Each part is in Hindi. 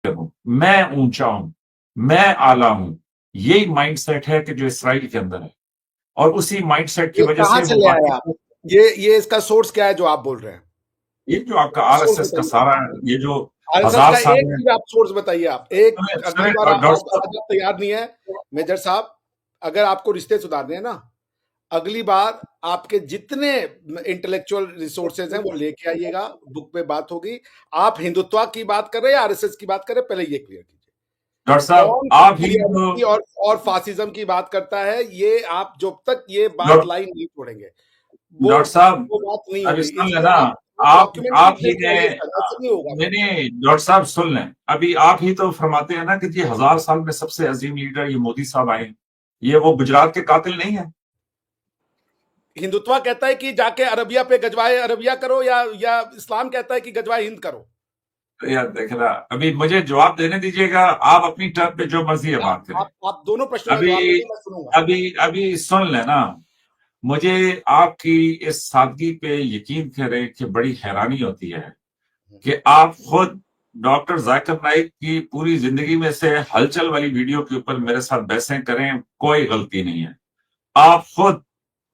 हूं, मैं ऊंचा हूं, मैं आला हूं। यही माइंडसेट है कि जो इसराइल के अंदर है, और उसी माइंडसेट की ये वजह कहाँ से से वो ले आए बाकी आप? ये इसका सोर्स क्या है जो आप बोल रहे हैं? ये जो आपका सोर्स आरएसएस का बताइए। सारा, ये जो आरएसएस हजार का साल एक में। भी आप सोर्स बताइए। आप एक सुने अगली सुने बार डॉक्टर आज साहब, आप तैयार नहीं है मेजर साहब, अगर आपको रिश्ते सुधारने हैं ना, अगली बार आपके जितने इंटेलेक्चुअल रिसोर्सेज हैं वो लेके आइएगा, बुक पे बात होगी। आप हिंदुत्व की बात कर रहे हैं या आरएसएस की बात कर रहे हैं, पहले ये क्लियर कीजिए। डॉक्टर साहब कौन आप ही क्रिश्चियनिटी तो और फासिज्म की बात करता है? ये आप जब तक ये बात डॉक्टर लाइन नहीं छोड़ेंगे, वो डॉक्टर साहब वो बात नहीं अभी होगी। सुन इसको लेना। आप डॉक्यूमेंट्री आप ही लेके ने आइए इसका, ऐसे नहीं होगा नहीं फिर। नहीं डॉक्टर साहब सुन लें, अभी आप ही तो फरमाते हैं ना कि जी हजार साल में सबसे अजीम लीडर ये मोदी साहब आए हैं। ये वो गुजरात के कातिल नहीं है? हिंदुत्व कहता है कि जाके अरबिया पे गजवाए अरबिया करो, या इस्लाम कहता है कि गजवाए हिंद करो। तो यार देखना, अभी मुझे जवाब देने दीजिएगा। आप अपनी टर्म पे जो मर्जी है बात करें। आप दोनों प्रश्नों का अभी जवाब दीजिए, मैं सुनूंगा। अभी अभी सुन लेना। मुझे आपकी इस सादगी पे यकीन करें कि बड़ी हैरानी होती है कि आप खुद डॉक्टर जाकिर नाइक की पूरी जिंदगी में से हलचल वाली वीडियो के ऊपर मेरे साथ बहसें करें, कोई गलती नहीं है। आप खुद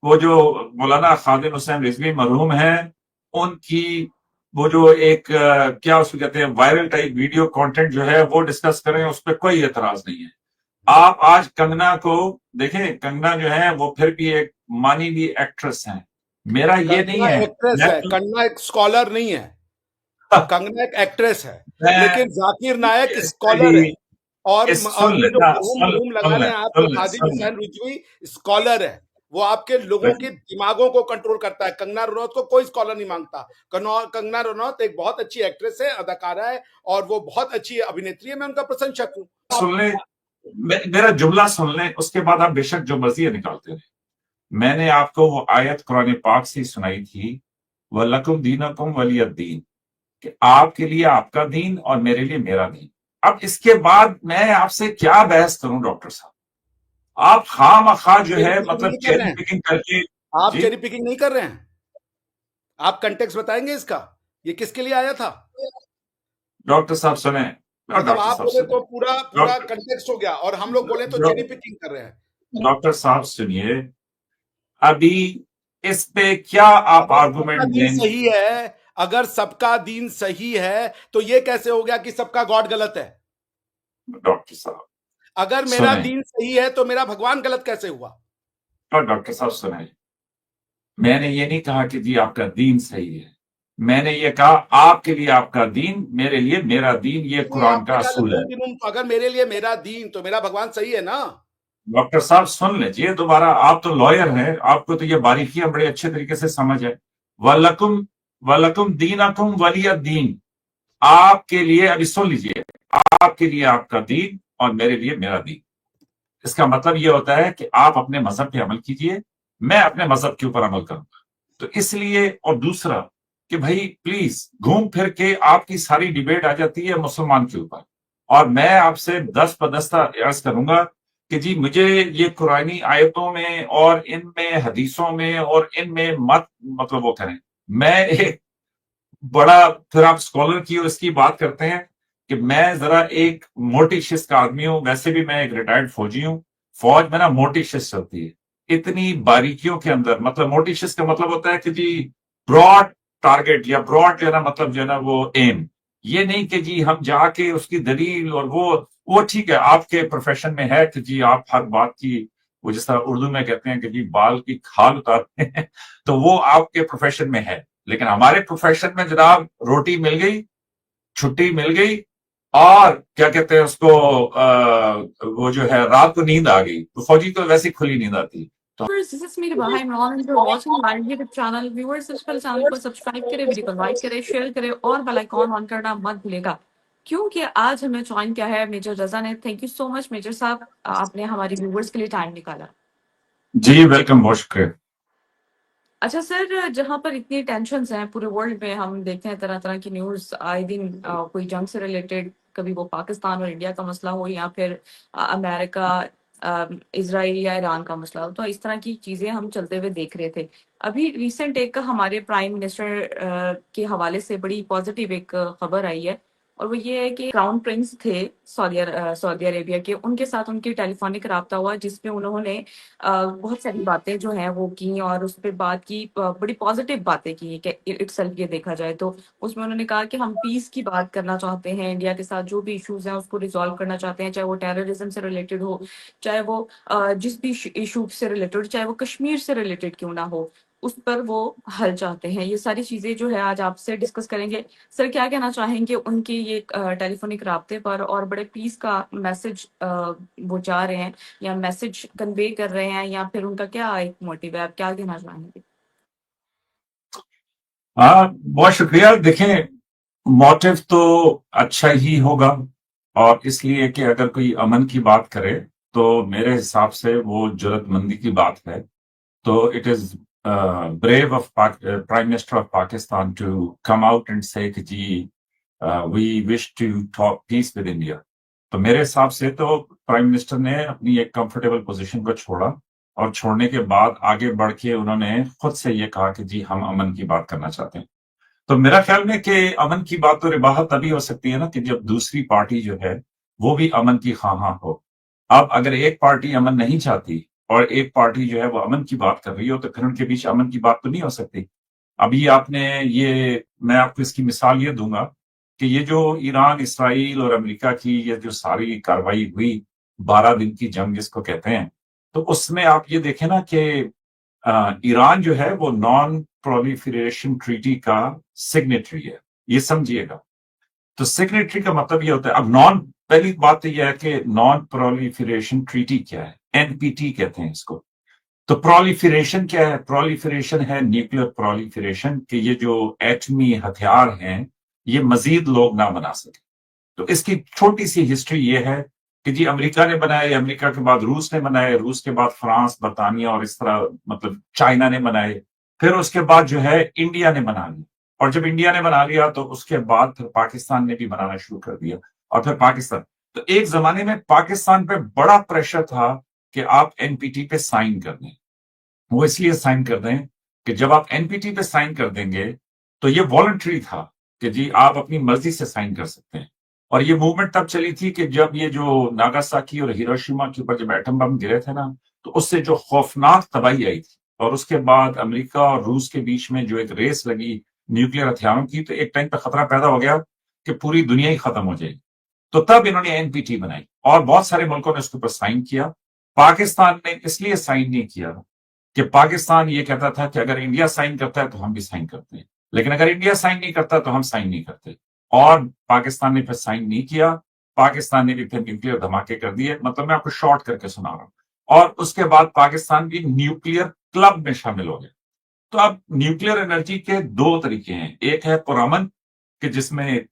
वो जो मौलाना खादिम हुसैन रिजवी मरहूम है, उनकी वो जो एक क्या उसको कहते हैं वायरल टाइप वीडियो कंटेंट जो है वो डिस्कस करें, उस पर कोई एतराज नहीं है। आप आज कंगना को देखें, कंगना जो है वो फिर भी एक मानी हुई एक्ट्रेस है। मेरा ये नहीं कंगना है। एक्ट्रेस मैं है, तो कंगना एक स्कॉलर नहीं है। कंगना एक एक्ट्रेस है, मैं लेकिन जाकिर नायक स्कॉलर है। सही और सुन ये जो लेना, मरहूम सुन मरहूम सुन लगाने ले हैं आपको, सुन ले खादिम सुन ले। हुसैन रिजवी स्कॉलर है। वो आपके लोगों के दिमागों को कंट्रोल करता है। कंगना रनौत को कोई स्कॉलर नहीं मांगता। कंगना रनौत एक बहुत अच्छी एक्ट्रेस है, अदाकारा है, और वो बहुत अच्छी अभिनेत्री है। मैं उनका प्रशंसक हूँ। सुन ले, मेरा जुमला सुन ले, उसके बाद आप बेशक जो मर्जी है निकालते रहे। मैंने आपको वो आयत कुरान पाक से सुनाई थी, वलकुम दीनकुम वलियद दीन, कि आपके लिए आपका दीन और मेरे लिए मेरा दीन। अब इसके बाद मैं आपसे क्या बहस करूं डॉक्टर साहब? आप खामखा आप जो चेरी है पिकिंग मतलब नहीं कर रहे चेरी हैं? पिकिंग करके। आप जी चेरी पिकिंग नहीं कर रहे हैं? आप कंटेक्स्ट बताएंगे इसका, ये किसके लिए आया था? डॉक्टर साहब सुने, मतलब डॉक्टर आप साहब बोले सुने, तो पूरा पूरा डॉक्टर कंटेक्स्ट हो गया, और हम लोग बोले तो चेरी पिकिंग कर रहे हैं। डॉक्टर साहब सुनिए, अभी इस पे क्या आप अगर सबका आर्गुमेंट दीन देंगे? सही है, अगर सबका दीन सही है, तो ये कैसे हो गया कि सबका गॉड गलत है? डॉक्टर साहब अगर मेरा सुने, दीन सही है तो मेरा भगवान गलत कैसे हुआ? और डॉक्टर साहब सुने, मैंने ये नहीं कहा कि जी आपका दीन सही है। मैंने ये कहा आपके लिए आपका दीन, मेरे लिए मेरा दीन, ये नहीं, कुरान का आपने कहा असूल है। लकुम दिनुम, तो अगर मेरे लिए मेरा दीन, तो मेरा भगवान सही है ना? डॉक्टर साहब सुन लीजिए दोबारा, आप तो लॉयर हैं, आपको तो ये बारीकियां बड़े अच्छे तरीके से समझ है। वलकुम वलकुम दीनकुम वलिय दीन, आपके लिए, अभी सुन लीजिए, आपके लिए आपका दीन और मेरे लिए मेरा दीन। इसका मतलब ये होता है कि आप अपने मजहब पे अमल कीजिए, मैं अपने मजहब के ऊपर अमल करूंगा। तो इसलिए, और दूसरा कि भाई प्लीज घूम फिर के आपकी सारी डिबेट आ जाती है मुसलमान के ऊपर, और मैं आपसे 10 बदस्ता अर्ज करूंगा कि जी मुझे ये कुरानी आयतों में और इनमें हदीसों में और इनमें मत मतलब वो करें। मैं एक बड़ा, फिर आप स्कॉलर की और इसकी बात करते हैं कि मैं जरा एक मोटी शिस्त का आदमी हूं, वैसे भी मैं एक रिटायर्ड फौजी हूं। फौज में ना मोटी शिस्त चलती है, इतनी बारीकियों के अंदर। मतलब मोटी शिस्त का मतलब होता है कि जी ब्रॉड टारगेट, या ब्रॉड जो है ना, मतलब जो है ना वो एम। ये नहीं कि जी हम जाके उसकी दलील और वो ठीक है, आपके प्रोफेशन में है कि जी आप हर बात की, वो जिस तरह उर्दू में कहते हैं कि जी बाल की खाल उतारते हैं, तो वो आपके प्रोफेशन में है। लेकिन हमारे प्रोफेशन में जनाब रोटी मिल गई, छुट्टी मिल गई, और क्या कहते हैं उसको, वो जो है रात को नींद आ गई, तो फौजी को वैसे ही खुली नींद आती है। तो Viewers, this is Meera Baha Imran and you're watching हमारे YouTube चैनल। व्यूअर्स, इस पर चैनल को सब्सक्राइब करें, वीडियो को लाइक करें, शेयर करें और बेल आइकॉन ऑन करना मत भूलेगा, क्योंकि आज हमें ज्वाइन किया है मेजर रजा ने। Thank you so much major साहब, आपने हमारे व्यूअर्स के लिए टाइम निकाला। जी वेलकम, बहुत शुक्रिया। अच्छा सर, जहाँ पर इतनी टेंशन हैं पूरे वर्ल्ड में, हम देखते हैं तरह तरह की न्यूज़ आए दिन, कोई जंग से रिलेटेड, कभी वो पाकिस्तान और इंडिया का मसला हो या फिर अमेरिका, इसराइल या ईरान का मसला हो, तो इस तरह की चीज़ें हम चलते हुए देख रहे थे। अभी रिसेंट एक हमारे प्राइम मिनिस्टर के हवाले से बड़ी पॉजिटिव एक खबर आई है, और वो ये है कि क्राउन प्रिंस थे सऊदी अरेबिया के, उनके साथ उनकी टेलीफोनिक राब्ता हुआ जिसमें उन्होंने बहुत सारी बातें जो हैं वो की और उस पे बात की, बड़ी पॉजिटिव बातें की कि इटसेल्फ ये देखा जाए तो उसमें उन्होंने कहा कि हम पीस की बात करना चाहते हैं, इंडिया के साथ जो भी इश्यूज हैं उसको रिजॉल्व करना चाहते हैं, चाहे वो टेररिज्म से रिलेटेड हो, चाहे वो जिस भी इशू से रिलेटेड, चाहे वो कश्मीर से रिलेटेड क्यों ना हो, उस पर वो हल चाहते हैं। ये सारी चीजें जो है आज आपसे डिस्कस करेंगे। सर क्या कहना चाहेंगे उनके ये टेलीफोनिक राब्ते पर, और बड़े पीस का मैसेज वो जा रहे हैं या मैसेज कन्वे कर रहे हैं, या फिर उनका क्या एक मोटिव है, आप क्या कहना चाहेंगे? हाँ, बहुत शुक्रिया। देखें, मोटिव तो अच्छा ही होगा, और इसलिए कि अगर कोई अमन की बात करे तो मेरे हिसाब से वो जरूरतमंदी की बात है। तो it is brave of prime minister of Pakistan to come out and say कि जी we wish to talk peace with India. तो मेरे हिसाब से तो प्राइम मिनिस्टर ने अपनी एक कंफर्टेबल पोजीशन को छोड़ा, और छोड़ने के बाद आगे बढ़ के उन्होंने खुद से ये कहा कि जी हम अमन की बात करना चाहते हैं। तो मेरा ख्याल में कि अमन की बात तो रिबाहत तभी हो सकती है ना कि जब दूसरी पार्टी जो है वो भी अमन की ख्वाहां हो। अब अगर एक पार्टी अमन नहीं चाहती और एक पार्टी जो है वो अमन की बात कर रही हो, तो फिर उनके बीच अमन की बात तो नहीं हो सकती। अभी आपने ये, मैं आपको इसकी मिसाल ये दूंगा कि ये जो ईरान, इसराइल और अमेरिका की ये जो सारी कार्रवाई हुई, 12 दिन की जंग जिसको कहते हैं, तो उसमें आप ये देखें ना कि ईरान जो है वो नॉन प्रोलिफरेशन ट्रीटी का सिग्नेटरी है, ये समझिएगा। तो सिग्नेटरी का मतलब ये होता है, अब नॉन, पहली बात तो यह है कि नॉन प्रोलिफरेशन ट्रीटी क्या है, एनपीटी कहते हैं इसको। तो प्रोलिफरेशन क्या है? प्रोलिफरेशन है न्यूक्लियर प्रोलिफरेशन, कि ये जो एटमी हथियार हैं ये मजीद लोग ना बना सके। तो इसकी छोटी सी हिस्ट्री ये है कि जी अमेरिका ने बनाए, अमेरिका के बाद रूस ने बनाए, रूस के बाद फ्रांस, बर्तानिया और इस तरह मतलब चाइना ने बनाए, फिर उसके बाद जो है इंडिया ने बना लिया, और जब इंडिया ने बना लिया तो उसके बाद फिर पाकिस्तान ने भी बनाना शुरू कर दिया, और फिर पाकिस्तान। तो एक जमाने में पाकिस्तान पे बड़ा प्रेशर था कि आप एनपीटी पे साइन कर दें। वो इसलिए साइन कर दें कि जब आप एनपीटी पे साइन कर देंगे तो ये वॉलंटरी था कि जी आप अपनी मर्जी से साइन कर सकते हैं। और ये मूवमेंट तब चली थी कि जब ये जो नागासाकी और हिरोशिमा के ऊपर जब एटम बम गिरे थे ना, तो उससे जो खौफनाक तबाही आई थी, और उसके बाद अमेरिका और रूस के बीच में जो एक रेस लगी न्यूक्लियर हथियारों की, तो एक टाइम पर खतरा पैदा हो गया कि पूरी दुनिया ही खत्म हो जाएगी। तो तब इन्होंने एनपीटी बनाई और बहुत सारे मुल्कों ने उसके ऊपर साइन किया। पाकिस्तान ने इसलिए साइन नहीं किया कि पाकिस्तान ये कहता था कि अगर इंडिया साइन करता है तो हम भी साइन करते हैं, लेकिन अगर इंडिया साइन नहीं करता तो हम साइन नहीं करते। और पाकिस्तान ने फिर साइन नहीं किया, पाकिस्तान ने भी फिर न्यूक्लियर धमाके कर दिए, मतलब मैं आपको शॉर्ट करके सुना रहा हूं। और उसके बाद पाकिस्तान भी न्यूक्लियर क्लब में शामिल हो गया। तो अब न्यूक्लियर एनर्जी के दो तरीके हैं, एक है पुरअमन कि जिसमें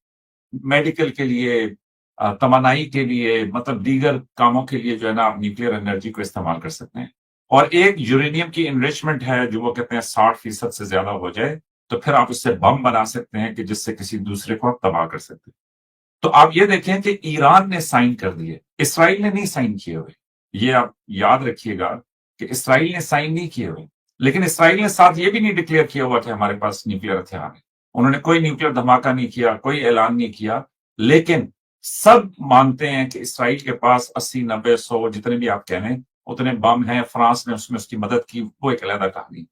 मेडिकल के लिए, तवानाई के लिए, मतलब दीगर कामों के लिए जो है ना आप न्यूक्लियर एनर्जी को इस्तेमाल कर सकते हैं। और एक यूरेनियम की इनरिचमेंट है जो वो कहते हैं 60% से ज्यादा हो जाए तो फिर आप उससे बम बना सकते हैं कि जिससे किसी दूसरे को आप तबाह कर सकते हैं। तो आप ये देखें कि ईरान ने साइन कर दिए, इसराइल ने नहीं साइन किए हुए। ये आप याद रखिएगा कि इसराइल ने साइन नहीं किए हुए, लेकिन इसराइल ने साथ ये भी नहीं डिक्लेयर किया हुआ कि हमारे पास न्यूक्लियर हथियार है। उन्होंने कोई न्यूक्लियर धमाका नहीं किया, कोई ऐलान नहीं किया, लेकिन सब मानते हैं कि इसराइल के पास 80, 90, 100 जितने भी आप कह रहे हैं उतने बम हैं। फ्रांस ने उसमें उसकी मदद की, वो एक अलग कहानी।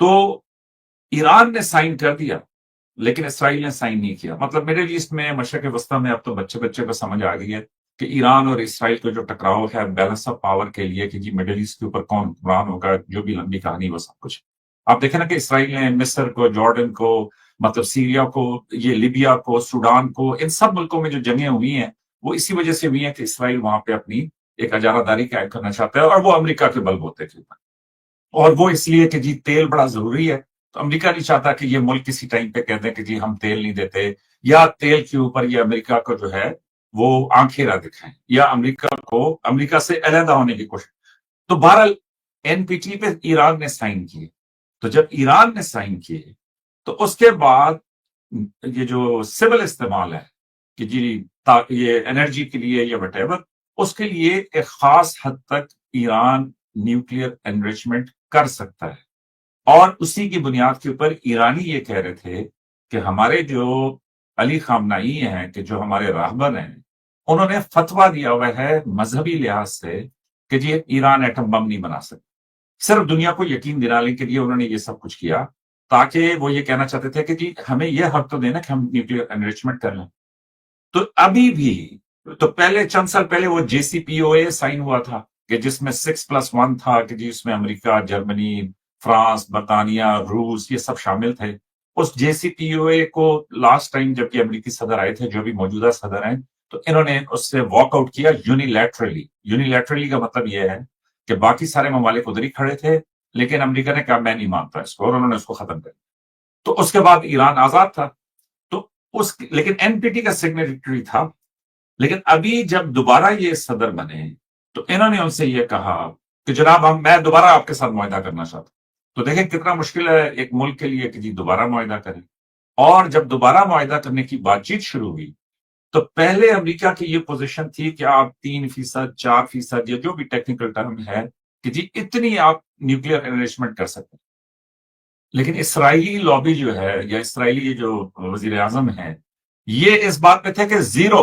तो ईरान ने साइन कर दिया लेकिन इसराइल ने साइन नहीं किया। मतलब मिडिल ईस्ट में, मशरक वस्ता में अब तो बच्चे बच्चे को समझ आ गई है कि ईरान और इसराइल का जो टकराव है बैलेंस ऑफ पावर के लिए कि जी मिडिल ईस्ट के ऊपर कौन हुक्मरान होगा, जो भी लंबी कहानी वो सब कुछ। आप देखें ना कि इसराइल ने मिस्र को, जॉर्डन को, मतलब सीरिया को, ये लिबिया को, सूडान को, इन सब मुल्कों में जो जंगें हुई हैं वो इसी वजह से हुई हैं कि इसराइल वहां पे अपनी एक अजारादारी कायम करना चाहता है, और वो अमेरिका के बलबूते के ऊपर। और वो इसलिए कि जी तेल बड़ा जरूरी है, तो अमेरिका नहीं चाहता कि ये मुल्क किसी टाइम पे कहते हैं कि जी हम तेल नहीं देते, या तेल के ऊपर ये अमेरिका को जो है वो आंखेरा दिखाएं, या अमेरिका को अमेरिका से अलहदा होने की कोशिश। तो बहरहाल एनपीटी पे ईरान ने साइन किए। तो जब ईरान ने साइन किए तो उसके बाद ये जो सिविल इस्तेमाल है कि जी ये एनर्जी के लिए या वटेवर, उसके लिए एक खास हद तक ईरान न्यूक्लियर एनरिचमेंट कर सकता है। और उसी की बुनियाद के ऊपर ईरानी ये कह रहे थे कि हमारे जो अली खामनाई हैं कि जो हमारे राहबर हैं, उन्होंने फतवा दिया हुआ है मजहबी लिहाज से कि जी ईरान एटम बम नहीं बना सकता। सिर्फ दुनिया को यकीन दिलाने के लिए उन्होंने ये सब कुछ किया, ताकि वो ये कहना चाहते थे कि जी हमें ये हक तो देना कि हम न्यूक्लियर एनरिचमेंट कर लें। तो अभी भी, तो पहले चंद साल पहले वो जेसीपीओए साइन हुआ था कि जिसमें 6+1 था कि जी उसमें अमेरिका, जर्मनी, फ्रांस, बर्तानिया, रूस ये सब शामिल थे। उस जेसीपीओए को लास्ट टाइम जबकि अमेरिकी सदर आए थे, जो भी मौजूदा सदर हैं, तो इन्होंने उससे वॉकआउट किया यूनिलैटरली। यूनिलैटरली का मतलब यह है कि बाकी सारे ममालिक उधर ही खड़े थे, लेकिन अमेरिका ने कहा मैं नहीं मानता इसको, और उन्होंने उसको खत्म कर दिया। तो उसके बाद ईरान आजाद था। तो उस लेकिन एनपीटी का सिग्नेटरी था। लेकिन अभी जब दोबारा ये सदर बने, तो इन्होंने उनसे ये कहा कि जनाब मैं दोबारा आपके साथ मुआहदा करना चाहता हूं। तो देखें कितना मुश्किल है एक मुल्क के लिए कि जी दोबारा मुआहदा करें। और जब दोबारा मुआहदा करने की बातचीत शुरू हुई, तो पहले अमेरिका की ये पोजीशन थी कि आप 3%, 4% या जो भी टेक्निकल टर्म है कि जी इतनी आप न्यूक्लियर एनरिचमेंट कर सकते हैं। लेकिन इसराइली लॉबी जो है, या इसराइली जो वजीर आजम है, ये इस बात पे थे कि 0।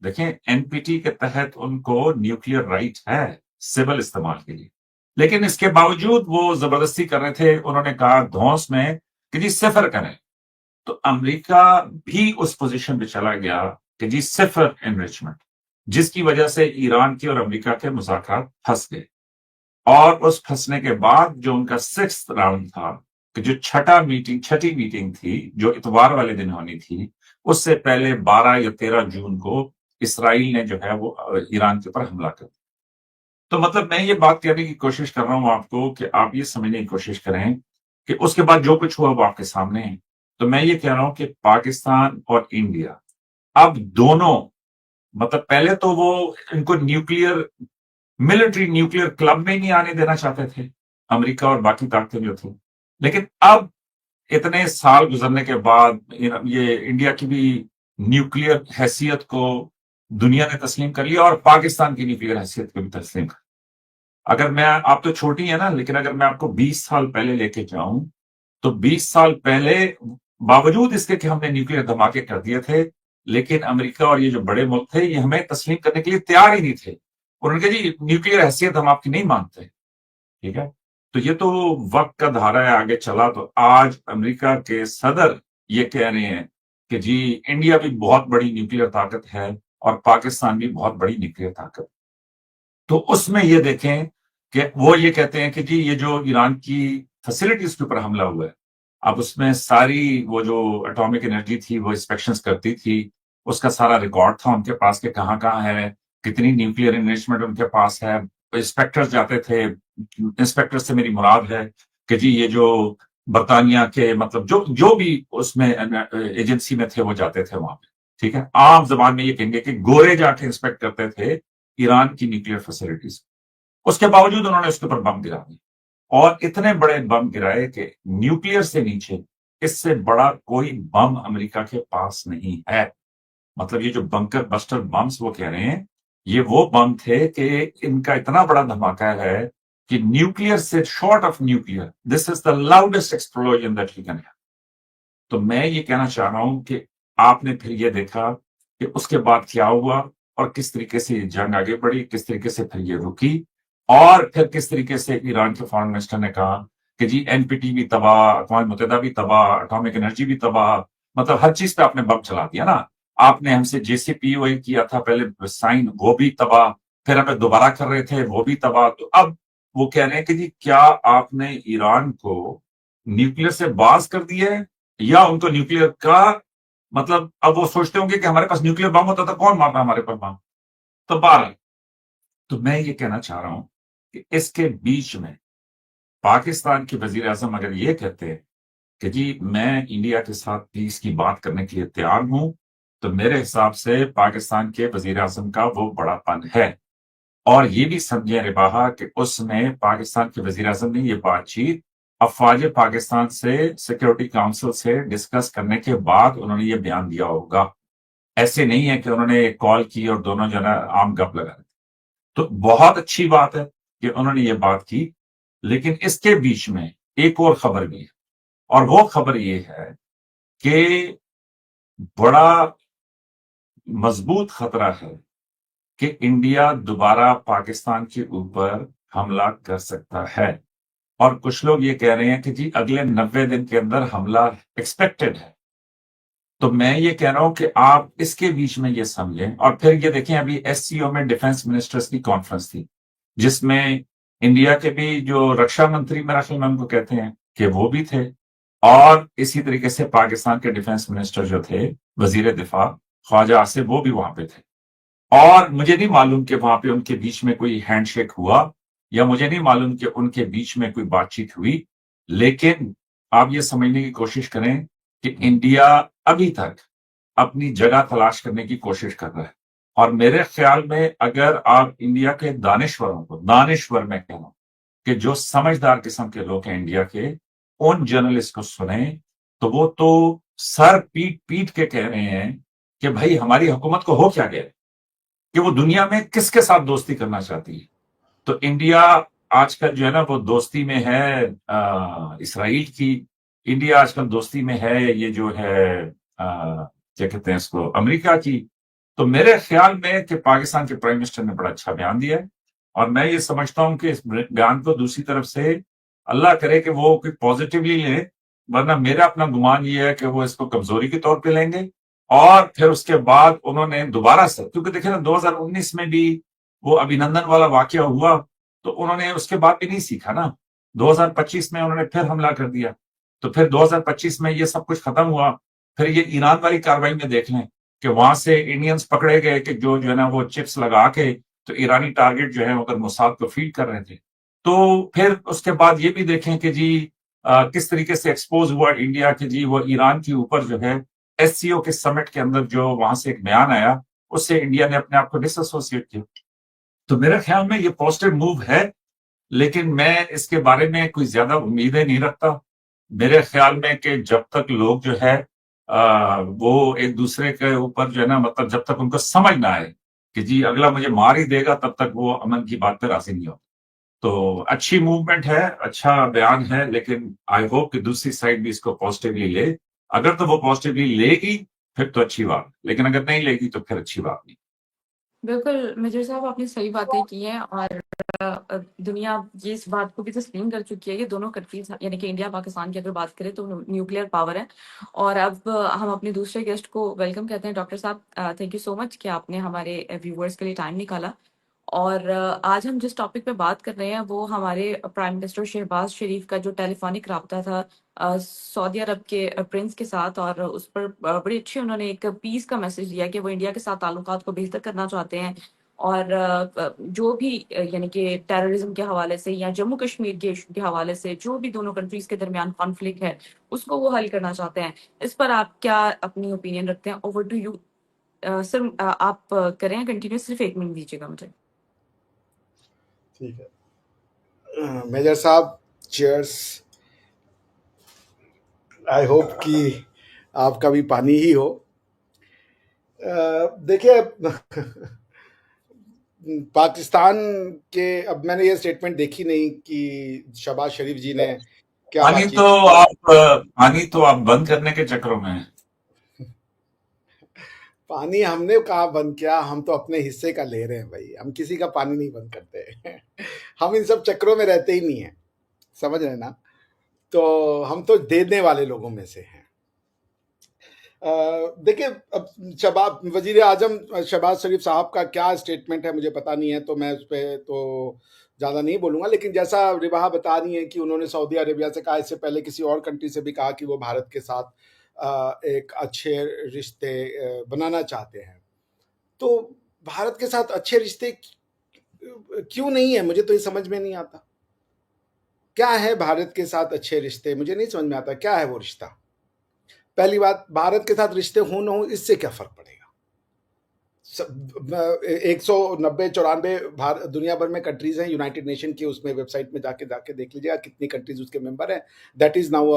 देखें एनपीटी के तहत उनको न्यूक्लियर राइट है सिविल इस्तेमाल के लिए, लेकिन इसके बावजूद वो जबरदस्ती कर रहे थे। उन्होंने कहा धौंस में कि जी 0 करें। तो अमेरिका भी उस पोजीशन पे चला गया कि जी 0 एनरिचमेंट, जिसकी वजह से ईरान के और अमेरिका के मुज़ाकरात फंस गए। और उस फंसने के बाद जो उनका 6th राउंड था, कि जो छठी मीटिंग थी, जो इतवार वाले दिन होनी थी, उससे पहले 12 या 13 जून को इसराइल ने जो है वो ईरान के ऊपर हमला कर दिया। तो मतलब मैं ये बात कहने की कोशिश कर रहा हूं आपको कि आप ये समझने की कोशिश करें कि उसके बाद जो कुछ हुआ वो आपके सामने है। तो मैं ये कह रहा हूं कि पाकिस्तान और इंडिया अब दोनों, मतलब पहले तो वो इनको मिलिट्री न्यूक्लियर क्लब में ही नहीं आने देना चाहते थे, अमेरिका और बाकी ताकतें जो थी। लेकिन अब इतने साल गुजरने के बाद ये इंडिया की भी न्यूक्लियर हैसियत को दुनिया ने तस्लीम कर लिया, और पाकिस्तान की न्यूक्लियर हैसियत को भी तस्लीम कर। अगर मैं, आप तो छोटी है ना, लेकिन अगर मैं आपको 20 साल पहले लेके जाऊं, तो 20 साल पहले बावजूद इसके कि हमने न्यूक्लियर धमाके कर दिए थे, लेकिन अमेरिका और ये जो बड़े मुल्क थे, ये हमें तस्लीम करने के लिए तैयार ही नहीं थे। और उनके जी न्यूक्लियर हैसियत हम आपकी नहीं मानते। ठीक है, तो ये तो वक्त का धारा है, आगे चला तो आज अमेरिका के सदर ये कह रहे हैं कि जी इंडिया भी बहुत बड़ी न्यूक्लियर ताकत है और पाकिस्तान भी बहुत बड़ी न्यूक्लियर ताकत। तो उसमें ये देखें कि वो ये कहते हैं कि जी ये जो ईरान की फैसिलिटीज के ऊपर हमला हुआ है, अब उसमें सारी वो जो एटॉमिक एनर्जी थी वो इंस्पेक्शंस करती थी, उसका सारा रिकॉर्ड था उनके पास कि कहाँ कहाँ है, कितनी न्यूक्लियर इन्वेस्टमेंट उनके पास है। इंस्पेक्टर्स जाते थे, इंस्पेक्टर से मेरी मुराद है कि जी ये जो बरतानिया के, मतलब जो जो भी उसमें एजेंसी में थे वो जाते थे वहां पे। ठीक है, आम जबान में ये कहेंगे कि गोरे जाके इंस्पेक्ट करते थे ईरान की न्यूक्लियर फैसिलिटीज। उसके बावजूद उन्होंने उसके ऊपर बम गिरा दिए, और इतने बड़े बम गिराए कि न्यूक्लियर से नीचे इससे बड़ा कोई बम अमेरिका के पास नहीं है। मतलब ये जो बंकर बस्टर बम्स वो कह रहे हैं, ये वो बम थे कि इनका इतना बड़ा धमाका है कि न्यूक्लियर से short of nuclear, this is the loudest explosion that you can have. तो मैं ये कहना चाह रहा हूं कि आपने फिर ये देखा कि उसके बाद क्या हुआ, और किस तरीके से ये जंग आगे बढ़ी, किस तरीके से फिर ये रुकी, और फिर किस तरीके से ईरान के फॉरेन मिनिस्टर ने कहा कि जी एनपीटी भी तबाह, अक़वाम मुत्तहिदा भी तबाह, एटॉमिक एनर्जी भी तबाह, मतलब हर चीज पे आपने बम चला दिया ना। आपने हमसे जेसीपीओए किया था पहले साइन, वो भी तबाह, फिर हमें दोबारा कर रहे थे, वो भी तबाह। तो अब वो कह रहे हैं कि जी क्या आपने ईरान को न्यूक्लियर से बाज कर दिया है, या उनको न्यूक्लियर का, मतलब अब वो सोचते होंगे कि हमारे पास न्यूक्लियर बम होता तो कौन मारता हमारे पर बम। तो 12, तो मैं ये कहना चाह रहा हूं कि इसके बीच में पाकिस्तान के वजीर आजम अगर ये कहते हैं कि जी मैं इंडिया के साथ पीस की बात करने के लिए तैयार हूं, तो मेरे हिसाब से पाकिस्तान के वजीर आजम का वो बड़ापन है। और ये भी समझे रिबाहा कि उसमें पाकिस्तान के वजीर आजम ने ये बातचीत अफवाज पाकिस्तान से सिक्योरिटी काउंसिल से डिस्कस करने के बाद उन्होंने ये बयान दिया होगा। ऐसे नहीं है कि उन्होंने कॉल की और दोनों जना आम गप लगा रहे। तो बहुत अच्छी बात है कि उन्होंने ये बात की, लेकिन इसके बीच में एक और खबर भी है, और वो खबर ये है कि बड़ा मजबूत खतरा है कि इंडिया दोबारा पाकिस्तान के ऊपर हमला कर सकता है। और कुछ लोग ये कह रहे हैं कि जी अगले 90 दिन के अंदर हमला एक्सपेक्टेड है। तो मैं ये कह रहा हूं कि आप इसके बीच में ये समझें। और फिर ये देखें, अभी एससीओ में डिफेंस मिनिस्टर्स की कॉन्फ्रेंस थी, जिसमें इंडिया के भी जो रक्षा मंत्री, मेरा ख्याल में उनको कहते हैं, कि वो भी थे, और इसी तरीके से पाकिस्तान के डिफेंस मिनिस्टर जो थे, वजीर दिफा ख्वाजा आसिफ, वो भी वहां पे थे। और मुझे नहीं मालूम कि वहां पे उनके बीच में कोई हैंडशेक हुआ, या मुझे नहीं मालूम कि उनके बीच में कोई बातचीत हुई। लेकिन आप ये समझने की कोशिश करें कि इंडिया अभी तक अपनी जगह तलाश करने की कोशिश कर रहा है। और मेरे ख्याल में अगर आप इंडिया के दानिश्वरों को, दानिश्वर मैं कह रहा हूं कि जो समझदार किस्म के लोग हैं इंडिया के, उन जर्नलिस्ट को सुने, तो वो तो सर पीट पीट के कह रहे हैं कि भाई हमारी हुकूमत को हो क्या गया, कि वो दुनिया में किसके साथ दोस्ती करना चाहती है। तो इंडिया आजकल जो है ना, वो दोस्ती में है इसराइल की, इंडिया आजकल दोस्ती में है ये जो है क्या कहते हैं इसको, अमेरिका की। तो मेरे ख्याल में कि पाकिस्तान के प्राइम मिनिस्टर ने बड़ा अच्छा बयान दिया है, और मैं ये समझता हूं कि इस बयान को दूसरी तरफ से अल्लाह करे कि वो कोई पॉजिटिवली ले, वरना मेरा अपना गुमान ये है कि वो इसको कमजोरी के तौर पे लेंगे। और फिर उसके बाद उन्होंने दोबारा से, क्योंकि देखिए ना 2019 में भी वो अभिनंदन वाला वाकया हुआ, तो उन्होंने उसके बाद भी नहीं सीखा ना। 2025 में उन्होंने फिर हमला कर दिया, तो फिर 2025 में ये सब कुछ खत्म हुआ। फिर ये ईरान वाली कार्रवाई में देख लें कि वहां से इंडियंस पकड़े गए कि जो है ना वो चिप्स लगा के तो ईरानी टारगेट जो है मगर मोसाद को फीड कर रहे थे। तो फिर उसके बाद ये भी देखें कि जी किस तरीके से एक्सपोज हुआ इंडिया कि जी वो ईरान के ऊपर जो है एससीओ के समिट के अंदर जो वहां से एक बयान आया, उससे इंडिया ने अपने आप को डिसएसोसिएट किया। तो मेरे ख्याल में ये पॉजिटिव मूव है, लेकिन मैं इसके बारे में कोई ज्यादा उम्मीदें नहीं रखता। मेरे ख्याल में कि जब तक लोग जो है वो एक दूसरे के ऊपर जो है ना, मतलब जब तक उनको समझ ना आए कि जी अगला मुझे मार ही देगा, तब तक वो अमन की बात पे राजी नहीं हो। तो अच्छी मूवमेंट है, अच्छा बयान है, लेकिन आई होप कि दूसरी साइड भी इसको पॉजिटिवली ले। अगर तो वो पॉजिटिवली लेगी फिर तो अच्छी बात, लेकिन अगर नहीं लेगी तो फिर अच्छी बात नहीं। बिल्कुल मेजर साहब, आपने सही बातें की हैं। और दुनिया ये इस बात को भी तस्लीम कर चुकी है कि दोनों कंट्रीज, यानी कि इंडिया पाकिस्तान की अगर बात करें तो न्यूक्लियर पावर है। और अब हम अपने दूसरे गेस्ट को वेलकम कहते हैं। डॉक्टर साहब, थैंक यू सो मच कि आपने हमारे व्यूवर्स के लिए टाइम निकाला। और आज हम जिस टॉपिक पे बात कर रहे हैं वो हमारे प्राइम मिनिस्टर शहबाज शरीफ का जो टेलीफोनिक राब्ता था सऊदी अरब के प्रिंस के साथ, और उस पर बड़ी अच्छी उन्होंने एक पीस का मैसेज दिया कि वो इंडिया के साथ ताल्लुकात को बेहतर करना चाहते हैं। और जो भी यानी कि टेररिज्म के हवाले से या जम्मू कश्मीर के इशू के हवाले से जो भी दोनों कंट्रीज के दरमियान कॉन्फ्लिक्ट है, उसको वो हल करना चाहते हैं। इस पर आप क्या अपनी ओपिनियन रखते हैं? Over to you sir. आप करें कंटिन्यू, सिर्फ 1 मिनट दीजिएगा मुझे। ठीक है मेजर साहब, चीयर्स। आई होप कि आपका भी पानी ही हो। देखिए पाकिस्तान के, अब मैंने ये स्टेटमेंट देखी नहीं कि शहबाज शरीफ जी ने क्या पानी बातचीत तो की। पानी तो आप बंद करने के चक्करों में हैं। पानी हमने कहा बंद किया, हम तो अपने हिस्से का ले रहे हैं भाई, हम किसी का पानी नहीं बंद करते हम इन सब चक्करों में रहते ही नहीं है, समझ रहे ना। तो हम तो देने वाले लोगों में से हैं। देखिए, अब वजीर आजम शहबाज शरीफ साहब का क्या स्टेटमेंट है मुझे पता नहीं है, तो मैं उस पर तो ज़्यादा नहीं बोलूँगा। लेकिन जैसा रिवाहा बता रही है कि उन्होंने सऊदी अरेबिया से कहा, इससे पहले किसी और कंट्री से भी कहा कि वो भारत के साथ एक अच्छे रिश्ते बनाना चाहते हैं। तो भारत के साथ अच्छे रिश्ते क्यों नहीं है, मुझे तो ये समझ में नहीं आता। क्या है भारत के साथ अच्छे रिश्ते, मुझे नहीं समझ में आता क्या है वो रिश्ता। पहली बात, भारत के साथ रिश्ते हो न हो इससे क्या फर्क पड़ेगा। 190-94 दुनिया भर में कंट्रीज हैं यूनाइटेड नेशन की, उसमें वेबसाइट में जाके देख लीजिएगा कितनी कंट्रीज उसके मेंबर हैं। That is now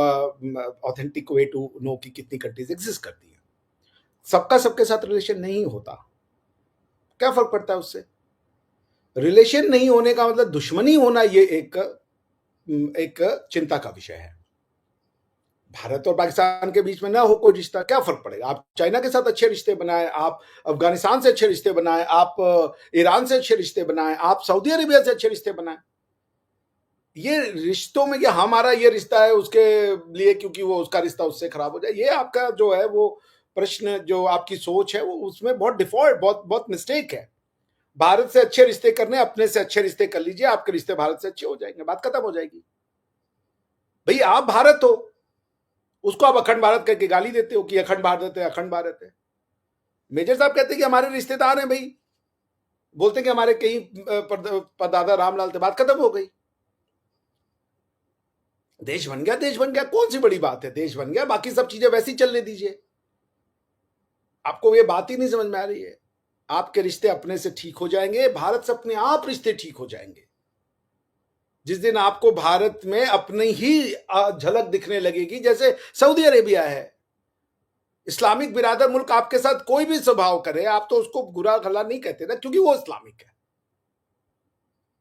authentic way to know कि कितनी कंट्रीज एग्जिस्ट करती हैं। सबका सबके साथ रिलेशन नहीं होता, क्या फर्क पड़ता है उससे। रिलेशन नहीं होने का मतलब दुश्मनी होना, ये एक चिंता का विषय है। भारत और पाकिस्तान के बीच में ना हो कोई रिश्ता, क्या फर्क पड़ेगा? आप चाइना के साथ अच्छे रिश्ते बनाएं, आप अफगानिस्तान से अच्छे रिश्ते बनाएं, आप ईरान से अच्छे रिश्ते बनाएं, आप सऊदी अरेबिया से अच्छे रिश्ते बनाएं। ये रिश्तों में कि हमारा ये रिश्ता है उसके लिए क्योंकि वो उसका रिश्ता उससे खराब हो जाए, ये आपका जो है वो प्रश्न, जो आपकी सोच है वो उसमें बहुत डिफॉल्ट, बहुत बहुत मिस्टेक है। भारत से अच्छे रिश्ते करने, अपने से अच्छे रिश्ते कर लीजिए, आपके रिश्ते भारत से अच्छे हो जाएंगे, बात खत्म हो जाएगी। भाई आप भारत हो, उसको आप अखंड भारत करके गाली देते हो कि अखंड भारत है, अखंड भारत है। मेजर साहब कहते हैं कि हमारे रिश्तेदार हैं भाई, बोलते हैं कि हमारे कई परदादा रामलाल थे, बात खत्म हो गई। देश बन गया, देश बन गया, कौन सी बड़ी बात है? देश बन गया, बाकी सब चीजें वैसी चलने दीजिए। आपको ये बात ही नहीं समझ में आ रही है। आपके रिश्ते अपने से ठीक हो जाएंगे, भारत से अपने आप रिश्ते ठीक हो जाएंगे। जिस दिन आपको भारत में अपनी ही झलक दिखने लगेगी, जैसे सऊदी अरेबिया है, इस्लामिक बिरादर मुल्क आपके साथ कोई भी स्वभाव करे, आप तो उसको बुरा भला नहीं कहते ना, क्योंकि वो इस्लामिक है।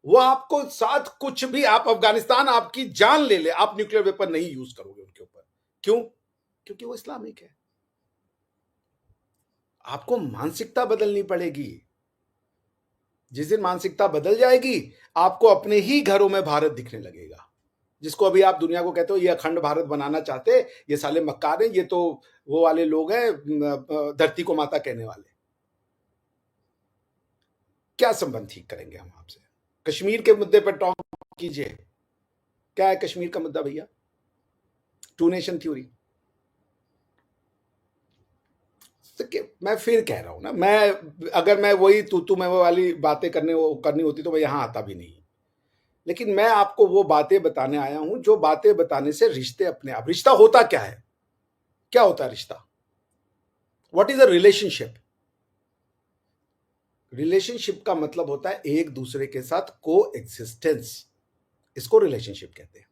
वो आपको साथ कुछ भी, आप अफगानिस्तान आपकी जान ले ले, आप न्यूक्लियर वेपन नहीं यूज करोगे उनके ऊपर। क्यों? क्योंकि वो इस्लामिक है। आपको मानसिकता बदलनी पड़ेगी। जिस दिन मानसिकता बदल जाएगी, आपको अपने ही घरों में भारत दिखने लगेगा। जिसको अभी आप दुनिया को कहते हो ये अखंड भारत बनाना चाहते, ये साले मक्कार हैं, ये तो वो वाले लोग हैं धरती को माता कहने वाले। क्या संबंध ठीक करेंगे हम आपसे? कश्मीर के मुद्दे पर टॉक कीजिए। क्या है कश्मीर का मुद्दा भैया? Two nation theory. मैं फिर कह रहा हूं ना, मैं अगर मैं वही तू मैं वो वाली बातें करनी होती तो मैं यहां आता भी नहीं। लेकिन मैं आपको वो बातें बताने आया हूं जो बातें बताने से रिश्ते अपने आप, रिश्ता होता क्या है? क्या होता है रिश्ता? What is a relationship? Relationship का मतलब होता है एक दूसरे के साथ को एग्जिस्टेंस, इसको रिलेशनशिप कहते हैं।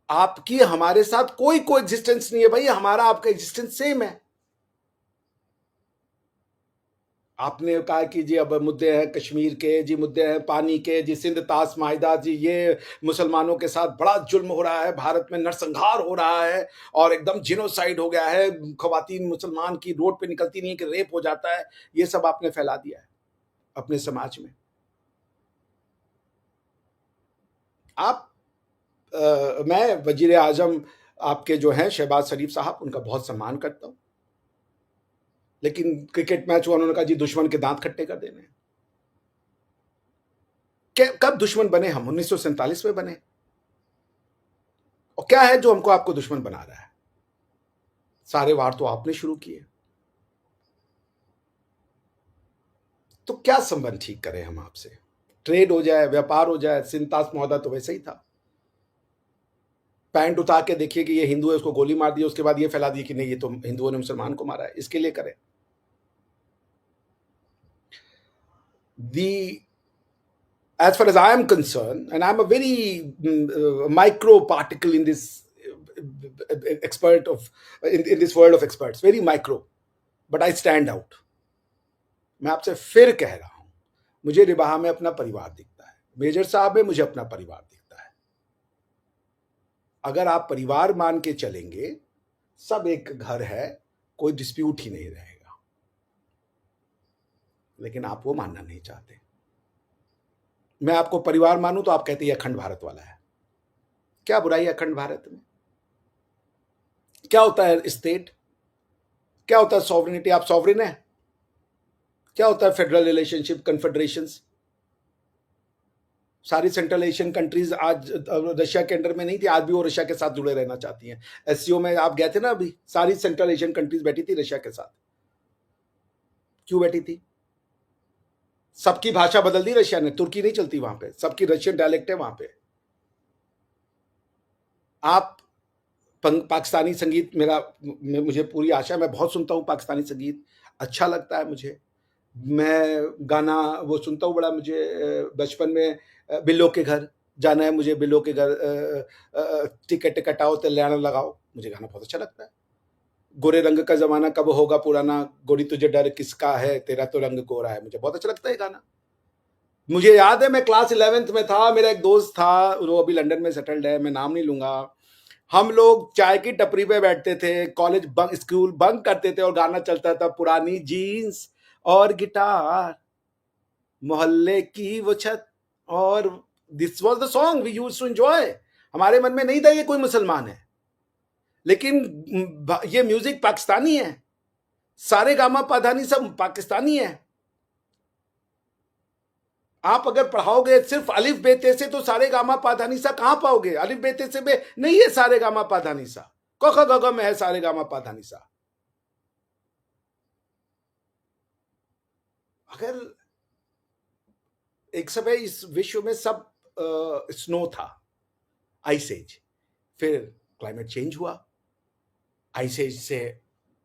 आपकी हमारे साथ कोई को एग्जिस्टेंस नहीं है भाई, हमारा आपका एग्जिस्टेंस सेम है। आपने कहा कि जी अब मुद्दे हैं कश्मीर के, जी मुद्दे हैं पानी के, जी सिंध तास माहिदा, जी ये मुसलमानों के साथ बड़ा जुल्म हो रहा है, भारत में नरसंहार हो रहा है और एकदम जिनोसाइड हो गया है, खवातीन मुसलमान की रोड पे निकलती नहीं है कि रेप हो जाता है। ये सब आपने फैला दिया है अपने समाज में। आप मैं वजीर आजम आपके जो हैं शहबाज शरीफ साहब, उनका बहुत सम्मान करता हूं, लेकिन क्रिकेट मैच हुआ, उन्होंने कहा जी दुश्मन के दांत खट्टे कर देने। कब दुश्मन बने हम? 1947 में बने। और क्या है जो हमको आपको दुश्मन बना रहा है? सारे वार तो आपने शुरू किए। तो क्या संबंध ठीक करें हम आपसे? ट्रेड हो जाए, व्यापार हो जाए, सिंतास मौदा तो वैसे ही था। पैंट उतार के देखिए कि ये हिंदू है, उसको गोली मार दी, उसके बाद ये फैला दी कि नहीं ये तो हिंदुओं ने मुसलमान को मारा है, इसके लिए करें। As far as I am concerned, and I'm a very micro particle in this in this world of experts, very micro, but I stand out. मैं आपसे फिर कह रहा हूं, मुझे रिबाहा में अपना परिवार दिखता है, मेजर साहब में मुझे अपना परिवार दिखता है। अगर आप परिवार मान के चलेंगे, सब एक घर है, कोई डिस्प्यूट ही नहीं रहेगा। लेकिन आप वो मानना नहीं चाहते। मैं आपको परिवार मानूं तो आप कहते हैं अखंड भारत वाला है। क्या बुराई है अखंड भारत में? क्या होता है स्टेट? क्या होता है सॉवरेनिटी? आप सॉवरेन है? क्या होता है फेडरल रिलेशनशिप, कन्फेडरेशंस? सारी सेंट्रल एशियन कंट्रीज आज रशिया के अंडर में नहीं थी, आज भी वो रशिया के साथ जुड़े रहना चाहती हैं। एससीओ में आप गए थे ना, अभी सारी सेंट्रल एशियन कंट्रीज बैठी थी रशिया के साथ। क्यों बैठी थी? सबकी भाषा बदल दी रशिया ने, तुर्की नहीं चलती वहां पे, सबकी रशियन डायलेक्ट है वहां पे। आप पाकिस्तानी संगीत, मुझे पूरी आशा है, मैं बहुत सुनता हूँ पाकिस्तानी संगीत, अच्छा लगता है मुझे। मैं गाना वो सुनता हूँ बड़ा, मुझे बचपन में बिल्लो के घर जाना है, मुझे बिल्लो के घर टिकट कटाओ तो लैना लगाओ, मुझे गाना बहुत अच्छा लगता है। गोरे रंग का जमाना कब होगा पुराना, गोरी तुझे डर किसका है, तेरा तो रंग गोरा है, मुझे बहुत अच्छा लगता है गाना। मुझे याद है मैं क्लास 11th में था, मेरा एक दोस्त था, वो अभी लंदन में सेटल्ड है, मैं नाम नहीं लूंगा। हम लोग चाय की टपरी पे बैठते थे, कॉलेज बंक, स्कूल बंक करते थे और गाना चलता था पुरानी जीन्स और गिटार, मोहल्ले की वो छत, और this was the song we used to enjoy. हमारे मन में नहीं था ये कोई मुसलमान है, लेकिन ये म्यूजिक पाकिस्तानी है, सारे गामा पाधानी सब पाकिस्तानी है। आप अगर पढ़ाओगे सिर्फ अलिफ बेते से तो सारे गामा पाधानी सा कहां पाओगे? अलिफ बेते से में नहीं है सारे गामा पाधानी सा, क ख ग घ में है सारे गामा पाधानी सा। अगर एक समय इस विश्व में सब स्नो था, आइस एज, फिर क्लाइमेट चेंज हुआ, आइस एज से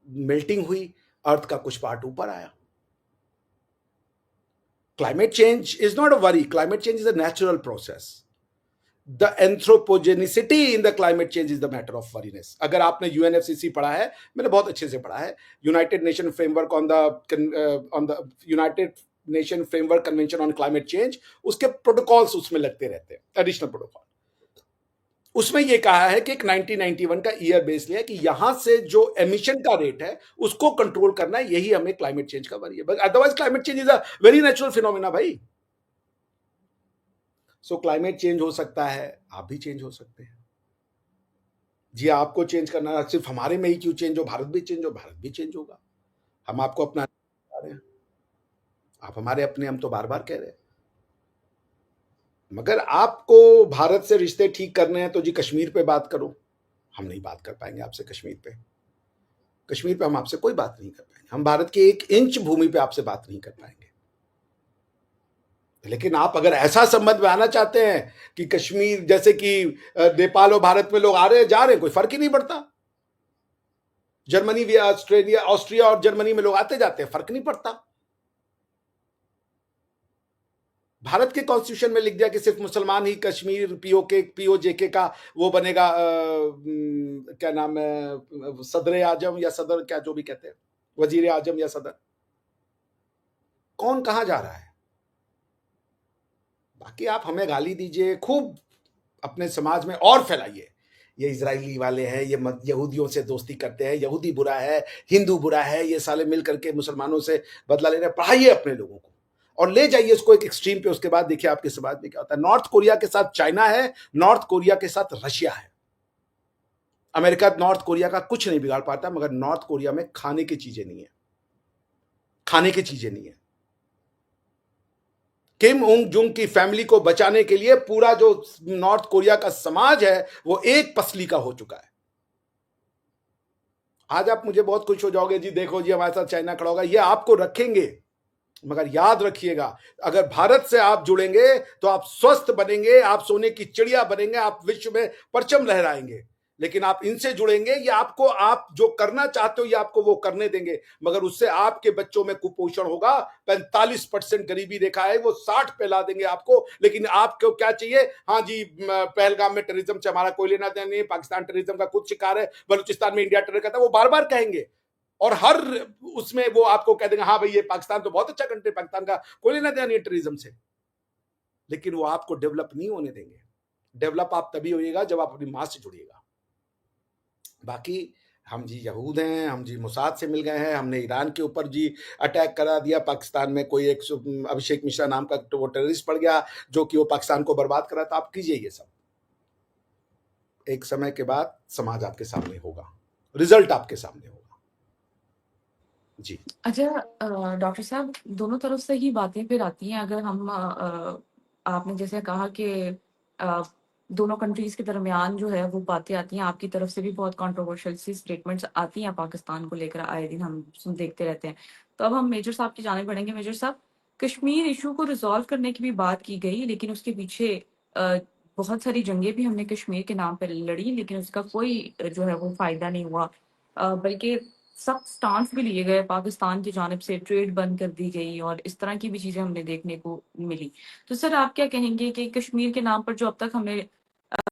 मेल्टिंग हुई, अर्थ का कुछ पार्ट ऊपर आया। Climate change is not a worry. Climate change is a natural process. The anthropogenicity in the climate change is the matter of worriness. अगर आपने UNFCCC पढ़ा है, मैंने बहुत अच्छे से पढ़ा है, United nation framework on the United nation framework convention on climate change, उसके प्रोटोकॉल्स उसमें लगते रहते हैं, एडिशनल प्रोटोकॉल। उसमें ये कहा है कि एक 1991 का ईयर बेस लिया कि यहां से जो एमिशन का रेट है उसको कंट्रोल करना है, यही हमें क्लाइमेट चेंज का वरी है। Otherwise climate change is a very natural phenomena भाई। सो क्लाइमेट चेंज हो सकता है, आप भी चेंज हो सकते हैं जी। आपको चेंज करना सिर्फ हमारे में ही क्यों चेंज हो, भारत भी चेंज हो, भारत भी चेंज होगा। हम आपको अपना रहे हैं, आप हमारे अपने, हम तो बार बार कह रहे हैं। मगर आपको भारत से रिश्ते ठीक करने हैं तो जी कश्मीर पे बात करो। हम नहीं बात कर पाएंगे आपसे कश्मीर पे, कश्मीर पे हम आपसे कोई बात नहीं कर पाएंगे, हम भारत की 1 इंच भूमि पे आपसे बात नहीं कर पाएंगे। लेकिन आप अगर ऐसा संबंध में आना चाहते हैं कि कश्मीर जैसे कि नेपाल और भारत में लोग आ रहे हैं जा रहे हैं, कोई फर्क ही नहीं पड़ता। जर्मनी भी, ऑस्ट्रेलिया, ऑस्ट्रिया और जर्मनी में लोग आते जाते हैं, फर्क नहीं पड़ता। भारत के कॉन्स्टिट्यूशन में लिख दिया कि सिर्फ मुसलमान ही कश्मीर पीओजेके का वो बनेगा, क्या नाम है, सदर आजम या सदर, क्या जो भी कहते हैं, वजीर आजम या सदर। कौन कहां जा रहा है? बाकी आप हमें गाली दीजिए खूब, अपने समाज में और फैलाइए, ये इजरायली वाले हैं, ये यहूदियों से दोस्ती करते हैं, यहूदी बुरा है, हिंदू बुरा है, ये साले मिल करके मुसलमानों से बदला ले रहे हैं। पढ़ाइए अपने लोगों को और ले जाइए इसको एक एक्सट्रीम पे, उसके बाद देखिए आपके समाज में क्या होता है। नॉर्थ कोरिया के साथ चाइना है, नॉर्थ कोरिया के साथ रशिया है। अमेरिका नॉर्थ कोरिया का कुछ नहीं बिगाड़ पाता, मगर नॉर्थ कोरिया में खाने की चीजें नहीं है, खाने की चीजें नहीं है। किम उंग जुंग की फैमिली को बचाने के लिए पूरा जो नॉर्थ कोरिया का समाज है वो एक पसली का हो चुका है। आज आप मुझे बहुत खुश हो जाओगे जी, देखो जी हमारे साथ चाइना खड़ा होगा, ये आपको रखेंगे, मगर याद रखिएगा अगर भारत से आप जुड़ेंगे तो आप स्वस्थ बनेंगे, आप सोने की चिड़िया बनेंगे, आप विश्व में परचम लहराएंगे। लेकिन आप इनसे जुड़ेंगे, ये आपको, आप जो करना चाहते हो ये आपको वो करने देंगे, मगर उससे आपके बच्चों में कुपोषण होगा। 45% गरीबी रेखा है, वो 60 पे ला देंगे आपको। लेकिन आपको क्या चाहिए? हाँ जी, पहलगाम में टेररिज्म से हमारा कोई लेना देना नहीं, पाकिस्तान टेररिज्म का खुद शिकार है, बलूचिस्तान में इंडिया टेरर करता है, वो बार बार कहेंगे और हर उसमें वो आपको कह देंगे हाँ भाई ये पाकिस्तान तो बहुत अच्छा कंट्री, पाकिस्तान का कोई लेना देना नहीं टेररिज्म से। लेकिन वो आपको डेवलप नहीं होने देंगे। डेवलप आप तभी होइएगा जब आप अपनी मां से जुड़िएगा। बाकी हम जी यहूद हैं, हम जी मोसाद से मिल गए हैं, हमने ईरान के ऊपर जी अटैक करा दिया, पाकिस्तान में कोई एक अभिषेक मिश्रा नाम का वो टेररिस्ट पड़ गया जो कि वो पाकिस्तान को बर्बाद करा था। आप कीजिए ये सब, एक समय के बाद समाज आपके सामने होगा, रिजल्ट आपके सामने होगा जी। अच्छा डॉक्टर साहब, दोनों तरफ से ही बातें फिर आती हैं। अगर हम आपने जैसे कहा कि अ, दोनों कंट्रीज के दरमियान जो है वो बातें आती हैं, आपकी तरफ से भी बहुत कंट्रोवर्शियल सी स्टेटमेंट्स आती हैं पाकिस्तान को लेकर, आए दिन हम देखते रहते हैं। तो अब हम मेजर साहब की जाने बढ़ेंगे। मेजर साहब, कश्मीर इशू को रिजॉल्व करने की भी बात की गई, लेकिन उसके पीछे अ, बहुत सारी जंगें भी हमने कश्मीर के नाम पर लड़ी, लेकिन उसका कोई जो है वो फायदा नहीं हुआ। बल्कि सख्त स्टांस भी लिए गए, पाकिस्तान की जानिब से ट्रेड बंद कर दी गई और इस तरह की भी चीजें हमने देखने को मिली। तो सर आप क्या कहेंगे कि कश्मीर के नाम पर जो अब तक हमने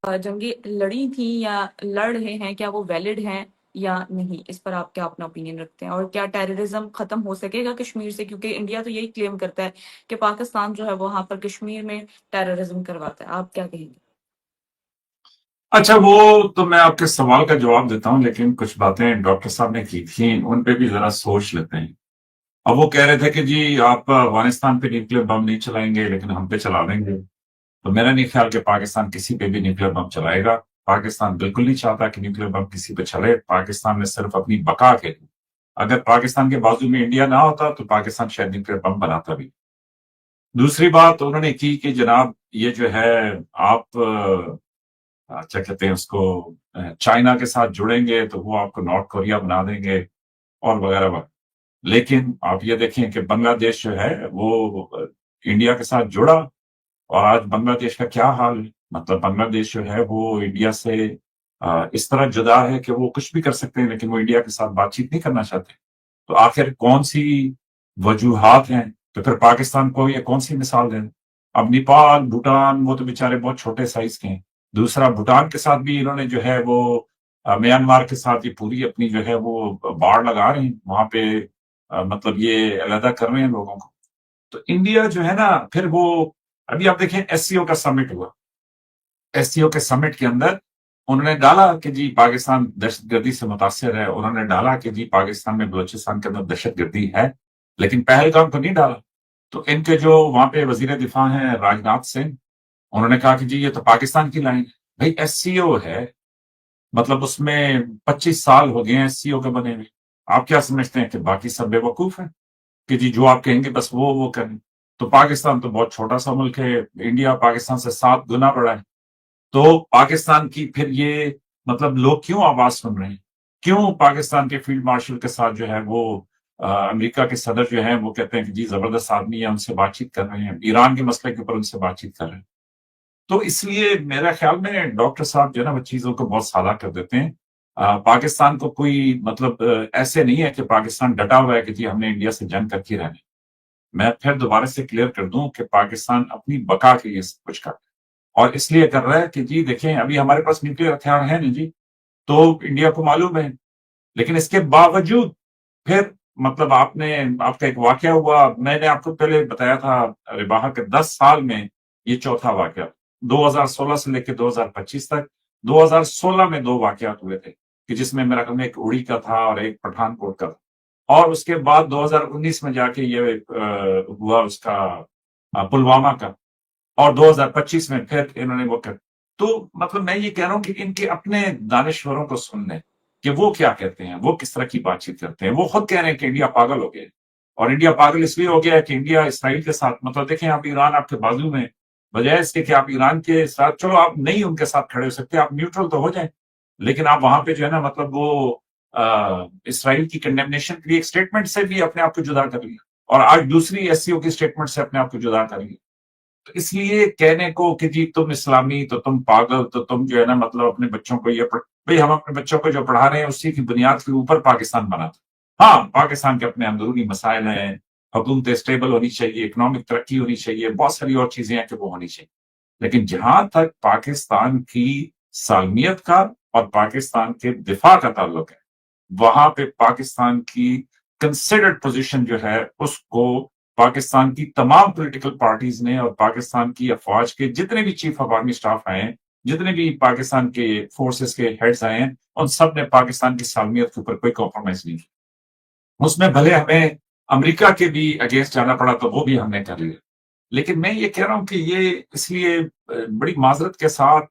जंगें लड़ी थी या लड़ रहे हैं, क्या वो वैलिड हैं या नहीं? इस पर आप क्या अपना ओपिनियन रखते हैं? और क्या टेररिज्म खत्म हो सकेगा कश्मीर से? क्योंकि इंडिया तो यही क्लेम करता है कि पाकिस्तान जो है वो वहां पर कश्मीर में टेररिज्म करवाता है। आप क्या कहेंगे? अच्छा, वो तो मैं आपके सवाल का जवाब देता हूं, लेकिन कुछ बातें डॉक्टर साहब ने की थी उन पे भी जरा सोच लेते हैं। अब वो कह रहे थे कि जी आप अफगानिस्तान पे न्यूक्लियर बम नहीं चलाएंगे लेकिन हम पे चला देंगे। तो मेरा नहीं ख्याल कि पाकिस्तान किसी पे भी न्यूक्लियर बम चलाएगा। पाकिस्तान बिल्कुल नहीं चाहता कि न्यूक्लियर बम किसी पे चले। पाकिस्तान ने सिर्फ अपनी बका के लिए, अगर पाकिस्तान के बाजू में इंडिया ना होता तो पाकिस्तान शायद न्यूक्लियर बम बनाता भी। दूसरी बात उन्होंने की कि जनाब ये जो है आप क्या कहते हैं उसको, चाइना के साथ जुड़ेंगे तो वो आपको नॉर्थ कोरिया बना देंगे और वगैरह वगैरह। लेकिन आप ये देखें कि बांग्लादेश जो है वो इंडिया के साथ जुड़ा, और आज बांग्लादेश का क्या हाल है। मतलब बांग्लादेश जो है वो इंडिया से इस तरह जुदा है कि वो कुछ भी कर सकते हैं लेकिन वो इंडिया के साथ बातचीत नहीं करना चाहते। तो आखिर कौन सी वजूहात हैं? तो फिर पाकिस्तान को ये कौन सी मिसाल दें? अब नेपाल, भूटान, वो तो बेचारे बहुत छोटे साइज के हैं। दूसरा, भूटान के साथ भी इन्होंने जो है वो म्यांमार के साथ ये पूरी अपनी जो है वो बाड़ लगा रहे हैं वहां पे। मतलब ये अलहदा कर रहे हैं लोगों को। तो इंडिया जो है ना, फिर वो अभी आप देखें एससीओ का समिट हुआ। एससीओ के समिट के अंदर उन्होंने डाला कि जी पाकिस्तान दहशतगर्दी से मुतासिर है, उन्होंने डाला कि जी पाकिस्तान में बलूचिस्तान के अंदर दहशतगर्दी है, लेकिन पहलगाम को नहीं डाला। तो इनके जो वहां पे वजीर दिफा हैं राजनाथ सिंह, उन्होंने कहा कि जी ये तो पाकिस्तान की लाइन है। भाई एससीओ है, मतलब उसमें 25 साल हो गए हैं एससीओ के बने हुए। आप क्या समझते हैं कि बाकी सब बेवकूफ हैं कि जी जो आप कहेंगे बस वो करें? तो पाकिस्तान तो बहुत छोटा सा मुल्क है, इंडिया पाकिस्तान से 7 गुना बड़ा है। तो पाकिस्तान की फिर ये मतलब लोग क्यों आवाज सुन रहे हैं? क्यों पाकिस्तान के फील्ड मार्शल के साथ जो है वो अमेरिका के सदर जो है वो कहते हैं कि जी जबरदस्त आदमी है, उनसे बातचीत कर रहे हैं, ईरान के मसले के ऊपर उनसे बातचीत कर रहे हैं। तो इसलिए मेरा ख्याल में डॉक्टर साहब जो है ना वो चीजों को बहुत सादा कर देते हैं। पाकिस्तान को कोई मतलब ऐसे नहीं है कि पाकिस्तान डटा हुआ है कि जी हमने इंडिया से जंग करके रहने। मैं फिर दोबारा से क्लियर कर दूं कि पाकिस्तान अपनी बका के लिए सब कुछ कर रहा है, और इसलिए कर रहा है कि जी देखें अभी हमारे पास न्यूक्लियर हथियार है नहीं जी, तो इंडिया को मालूम है। लेकिन इसके बावजूद फिर मतलब आपका एक वाकया हुआ, मैंने आपको पहले बताया था अरे बाहर के 10 साल में ये चौथा वाकया, 2016 से लेकर 2025 तक। 2016 में 2 वाकयात हुए थे कि जिसमें मेरा ख्याल में एक उड़ी का था और एक पठानकोट का था, और उसके बाद 2019 में जाके ये हुआ उसका पुलवामा का, और 2025 में फिर इन्होंने वो कर। तो मतलब मैं ये कह रहा हूं कि इनके अपने दानिश्वरों को सुन लें कि वो क्या कहते हैं, वो किस तरह की बातचीत करते हैं। वो खुद कह रहे हैं कि इंडिया पागल हो गया है, और इंडिया पागल इसलिए हो गया है कि इंडिया इसराइल के साथ, मतलब देखें आप ईरान आपके बाजू में, बजाय इसके कि आप ईरान के साथ, चलो आप नहीं उनके साथ खड़े हो सकते, आप न्यूट्रल तो हो जाए, लेकिन आप वहां पे जो है ना मतलब वो इसराइल की कंडेमनेशन के लिए एक स्टेटमेंट से भी अपने आप को जुदा कर लिया, और आज दूसरी एससीओ की स्टेटमेंट से अपने आप को जुदा कर लिया। तो इसलिए कहने को कि जी तुम इस्लामी तो तुम पागल, तो तुम जो है ना मतलब अपने बच्चों को ये भाई हम अपने बच्चों को जो पढ़ा रहे हैं उसी की बुनियाद के ऊपर पाकिस्तान बना था। हाँ, पाकिस्तान के अपने अंदरूनी मसाइल हैं, हुकूमतें स्टेबल होनी चाहिए, इकोनॉमिक तरक्की होनी चाहिए, बहुत सारी और चीजें हैं कि वो होनी चाहिए। लेकिन जहां तक पाकिस्तान की सालमियत का और पाकिस्तान के दिफा का ताल्लुक है, वहां पे पाकिस्तान की कंसिडर्ड पोजीशन जो है उसको पाकिस्तान की तमाम पॉलिटिकल पार्टीज ने और पाकिस्तान की अफवाज के जितने भी चीफ ऑफ आर्मी स्टाफ आए हैं, जितने भी पाकिस्तान के फोर्सेस के हेड्स आए हैं, उन सब ने पाकिस्तान की सालमियत के ऊपर कोई कॉम्प्रोमाइज नहीं किया। उसमें भले हमें अमेरिका के भी अगेंस्ट जाना पड़ा तो वो भी हमने कर लिया। लेकिन मैं ये कह रहा हूं कि ये इसलिए बड़ी माजरत के साथ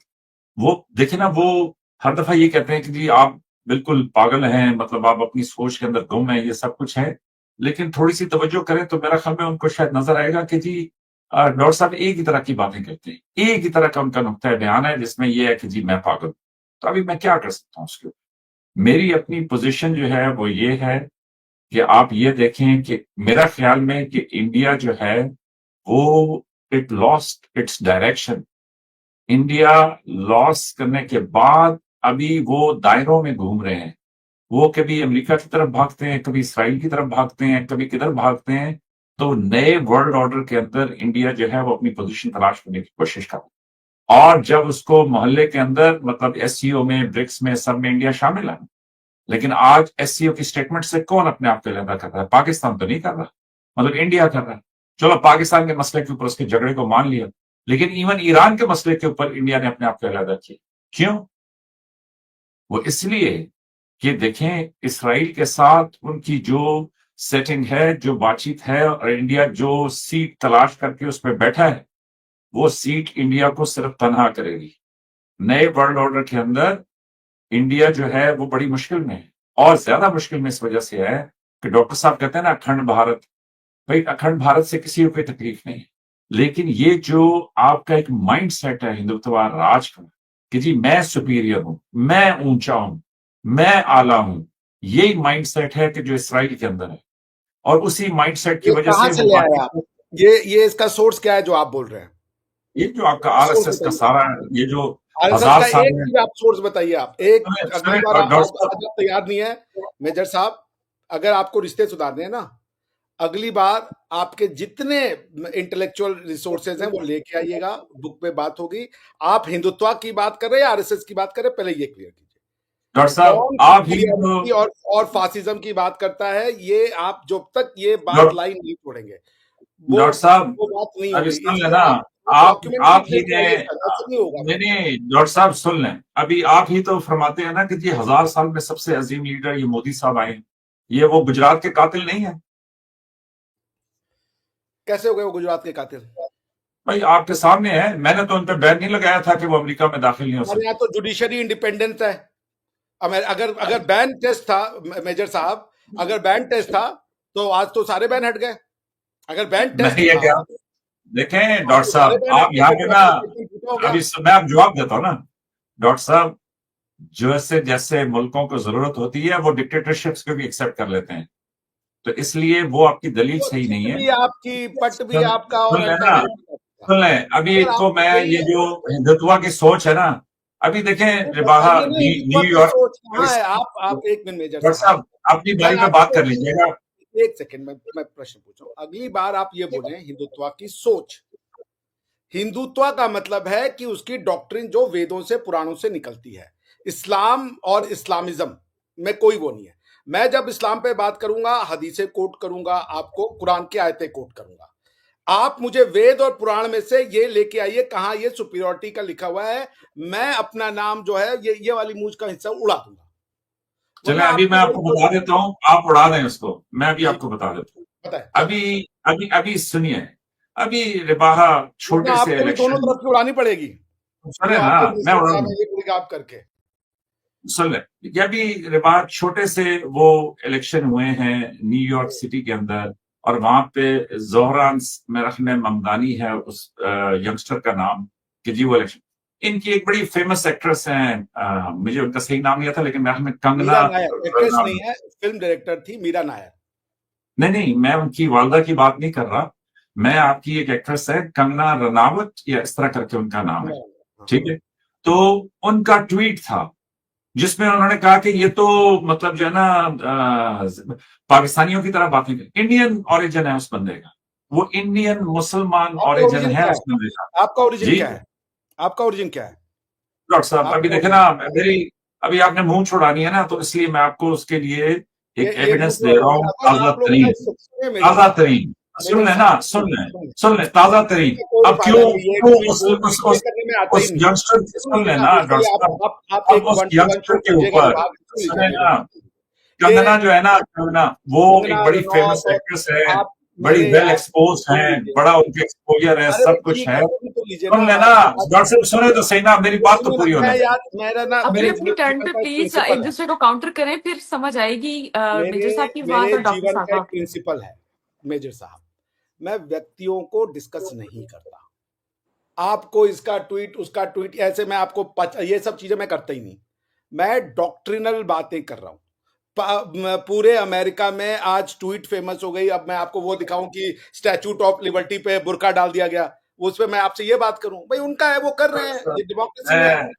वो देखे ना, वो हर दफा ये कहते हैं कि जी आप बिल्कुल पागल हैं, मतलब आप अपनी सोच के अंदर गुम है, ये सब कुछ है। लेकिन थोड़ी सी तवज्जो करें तो मेरा ख्याल में उनको शायद नजर आएगा कि जी डॉक्टर साहब एक ही तरह की बातें करते हैं, एक ही तरह का उनका नुक्ता बयान है जिसमें ये है कि जी मैं पागल हूं। तो अभी मैं क्या कर सकता हूँ उसके ऊपर? मेरी अपनी पोजीशन जो है वो ये है कि आप ये देखें कि मेरा ख्याल में कि इंडिया जो है वो it lost its direction. India loss करने के बाद अभी वो दायरों में घूम रहे हैं। वो कभी अमेरिका की तरफ भागते हैं, कभी इसराइल की तरफ भागते हैं, कभी किधर भागते हैं। तो नए वर्ल्ड ऑर्डर के अंदर इंडिया जो है वो अपनी पोजीशन तलाश करने की कोशिश कर रहा है। और जब उसको मोहल्ले के अंदर मतलब एससीओ में, ब्रिक्स में, सब में इंडिया शामिल है। लेकिन आज एससीओ की स्टेटमेंट से कौन अपने आप को अलग कर रहा है? पाकिस्तान तो नहीं कर रहा, मतलब इंडिया कर रहा है। चलो पाकिस्तान के मसले के ऊपर उसके झगड़े को मान लिया, लेकिन इवन ईरान के मसले के ऊपर इंडिया ने अपने आप को अलग किया। क्यों? वो इसलिए कि देखें इसराइल के साथ उनकी जो सेटिंग है, जो बातचीत है, और इंडिया जो सीट तलाश करके उस पर बैठा है, वो सीट इंडिया को सिर्फ तनहा करेगी। नए वर्ल्ड ऑर्डर के अंदर इंडिया जो है वो बड़ी मुश्किल में है, और ज्यादा मुश्किल में इस वजह से है कि डॉक्टर साहब कहते हैं ना अखंड भारत, भाई अखंड भारत से किसी को कोई तकलीफ नहीं है, लेकिन ये जो आपका एक माइंड सेट है हिंदुत्ववाद राज का कि जी मैं सुपीरियर हूं, मैं ऊंचा हूं, मैं आला हूं, यही माइंड सेट है कि जो इसराइल के अंदर है, और उसी माइंड सेट की ये वजह कहाँ से से वो ले आए बाकी आप? ये इसका सोर्स क्या है जो आप बोल रहे हैं? ये जो आपका सोर्स आरएसएस का बताइए। सारा ये जो आरएसएस हजार का साल एक में भी आप सोर्स बताइए आप। एक सुने अगली सुने बार डॉक्टर आज साहब, आप तैयार नहीं है मेजर साहब, अगर आपको रिश्ते सुधारने हैं ना, अगली बार आपके जितने इंटेलेक्चुअल रिसोर्सेज हैं वो लेके आइएगा, बुक पे बात होगी। आप हिंदुत्व की बात कर रहे हैं या आरएसएस की बात कर रहे हैं, पहले ये क्लियर कीजिए। डॉक्टर साहब कौन आप ही सुपीरियरिटी तो और फासिज्म की बात करता है, ये आप जब तक ये बात डॉक्टर लाइन नहीं छोड़ेंगे डॉक्टर साहब वो बात नहीं अभी होगी। सुन इसलिए लेना, आप डॉक्यूमेंट्री आप ही लेके ने आइए, ऐसे नहीं होगा। नहीं नहीं डॉक्टर साहब सुन लें, अभी आप ही तो फरमाते हैं ना कि ये 1000 साल में सबसे अजीम लीडर ये मोदी साहब आए, ये वो गुजरात के कातिल नहीं है? कैसे हो गए वो गुजरात के कातिल? भाई आपके सामने है, मैंने तो उन पर बैन नहीं लगाया था कि वो अमेरिका में दाखिल नहीं हो हमारे यहाँ सकते। तो जुडिशरी इंडिपेंडेंस है। अगर अगर बैन टेस्ट था मेजर साहब, अगर बैन टेस्ट था तो आज तो सारे बैन हट गए। अगर बैन टेस्ट नहीं है था क्या? देखें आज डॉक्टर तो सारे साहब, बैन आप हट गए, यहाँ फिर पे तो ना, आपका क्वेश्चन पूछा हो गया। अभी मैं आप जवाब देता हूँ ना डॉक्टर साहब, जैसे जैसे मुल्कों को जरूरत होती है वो डिक्टेटरशिप्स को भी एक्सेप्ट कर लेते हैं, तो इसलिए वो आपकी दलील वो सही नहीं चिट है। भी आपकी, पट भी आपका और सुन लेना, अल्टरनेटिव आपका। सुन लें, अभी अगर इनको आप मैं यही ये जो हिंदुत्व की सोच है ना, अभी देखें बाहर बताइए ना हिंदुत्व की न्यूयॉर्क, सोच कहाँ है? आप एक मिनट मेजर डॉक्टर साहब, साहब अपनी मैं बारी पे बात आपको कर लीजिएगा। एक सेकंड में मैं प्रश्न पूछूं। अगली बार आप ये बोले हिंदुत्व की सोच, हिंदुत्व का मतलब है कि उसकी डॉक्ट्रिन जो वेदों से पुराणों से निकलती है। इस्लाम और इस्लामिज्म में कोई वो नहीं है। मैं जब इस्लाम पे बात करूंगा हदीसें कोट करूंगा, आपको कुरान की आयतें कोट करूंगा। आप मुझे वेद और पुराण में से ये लेके आइए कहां ये सुपीरियरिटी का लिखा हुआ है, मैं अपना नाम जो है ये वाली मूंछ का हिस्सा उड़ा दूंगा। चले वरना अभी मैं आपको बता आपको देता हूँ, आप उड़ा दें उसको, मैं अभी जी आपको बता देता हूँ। बताए अभी अभी अभी सुनिए, अभी रिबाहा वरना छोटे से आपको भी दोनों इलेक्शन, तरफ की उड़ानी पड़ेगी सुने जो ना, आपके मैं मिनिस्टर उड़ा साहब दूं, हैं ये पूरी आप करके। सुन ले, ये अभी रिबाहा छोटे से वो इलेक्शन हुए हैं न्यूयॉर्क सिटी के अंदर, और वहां पे जोहरान मेरा ख्याल में ममदानी है उस यंगस्टर का नाम, कि जी वो इलेक्शन, इनकी एक बड़ी फेमस एक्ट्रेस हैं, मुझे उनका सही नाम नहीं आता, लेकिन मेरा ख्याल में कंगना मीरा नायर एक्ट्रेस रनावत। नहीं है, फिल्म डायरेक्टर थी मीरा नायर। नहीं नहीं, मैं उनकी वालदा की बात नहीं कर रहा, मैं आपकी एक एक्ट्रेस है कंगना रनावत या इस तरह करके उनका नाम है, हाँ। ठीक है? तो उनका ट्वीट था जिसमें उन्होंने कहा कि ये तो मतलब जो है ना पाकिस्तानियों की तरह बातें कर, इंडियन ओरिजिन है उस बंदे का, वो इंडियन मुसलमान आपका ओरिजिन ओरिजिन है क्या उस है? बंदे का। आपका ओरिजिन जी क्या है? आपका ओरिजिन क्या है? डॉक्टर साहब, अभी आपका देखे ओरिजिन ना मेरी, अभी आपने मुंह छुड़ानी है ना, तो इसलिए मैं आपको उसके लिए एक ये एविडेंस दूसरा दे रहा ओरिजिन, हूँ, अगर ताजा आप लोगों तरीन, ने सुनिए ताजा तरीन, सुन मेजर लेना, साहब सुन ले, सुनिए, सुन ले, ताजा तरीन। इसमें कोई अब फायदा क्यों नहीं है, क्यों ट्वीट वो ट्वीट ये करने में आता ही उस नहीं है। यंगस्टर, सुन सुनिए ना, लेना इसके डॉक्टर लिए साहब, आप अब एक उस 1 to 1 यंगस्टर शो के कीजिएगा ऊपर, विभाग, सुन लीजिए सुने मेरी ना, बात। कंगना ये जो है ना, कंगना वो कंगना एक बड़ी रनौत फेमस और एक्ट्रेस है, आप बड़ी मैंने वेल आप एक्सपोज सुन है, लीजिए। बड़ा उनके एक्सपोजर है, अरे सब कुछ ठीक है। है, सुन तो लीजिए ना सुन लेना आप डॉक्टर साहब, सुने तो सही ना, मेरी बात तो सुनिए ना, पूरी होने मैं दें। यार मेरा ना अपनी मेरे अपनी टर्न जीवन पे का एक प्लीज प्रिंसिपल एक है, दूसरे को काउंटर करें, फिर समझ आएगी मेरे मेजर साहब की बात मेरे और डॉक्टर जीवन साहब का एक आपकी। प्रिंसिपल है मेजर साहब, मैं व्यक्तियों को डिस्कस नहीं करता। आपको इसका ट्वीट उसका ट्वीट ऐसे मैं आपको ये सब चीजें मैं करता ही नहीं। मैं डॉक्ट्रिनल बातें कर रहा हूं। पूरे अमेरिका में आज ट्वीट फेमस हो गई। अब मैं आपको वो दिखाऊं कि स्टैच्यूट ऑफ लिबर्टी पे बुर्का डाल दिया गया, उस पे मैं आपसे ये बात करूं, भाई उनका है, वो कर रहे हैं, ये डेमोक्रेसी में है।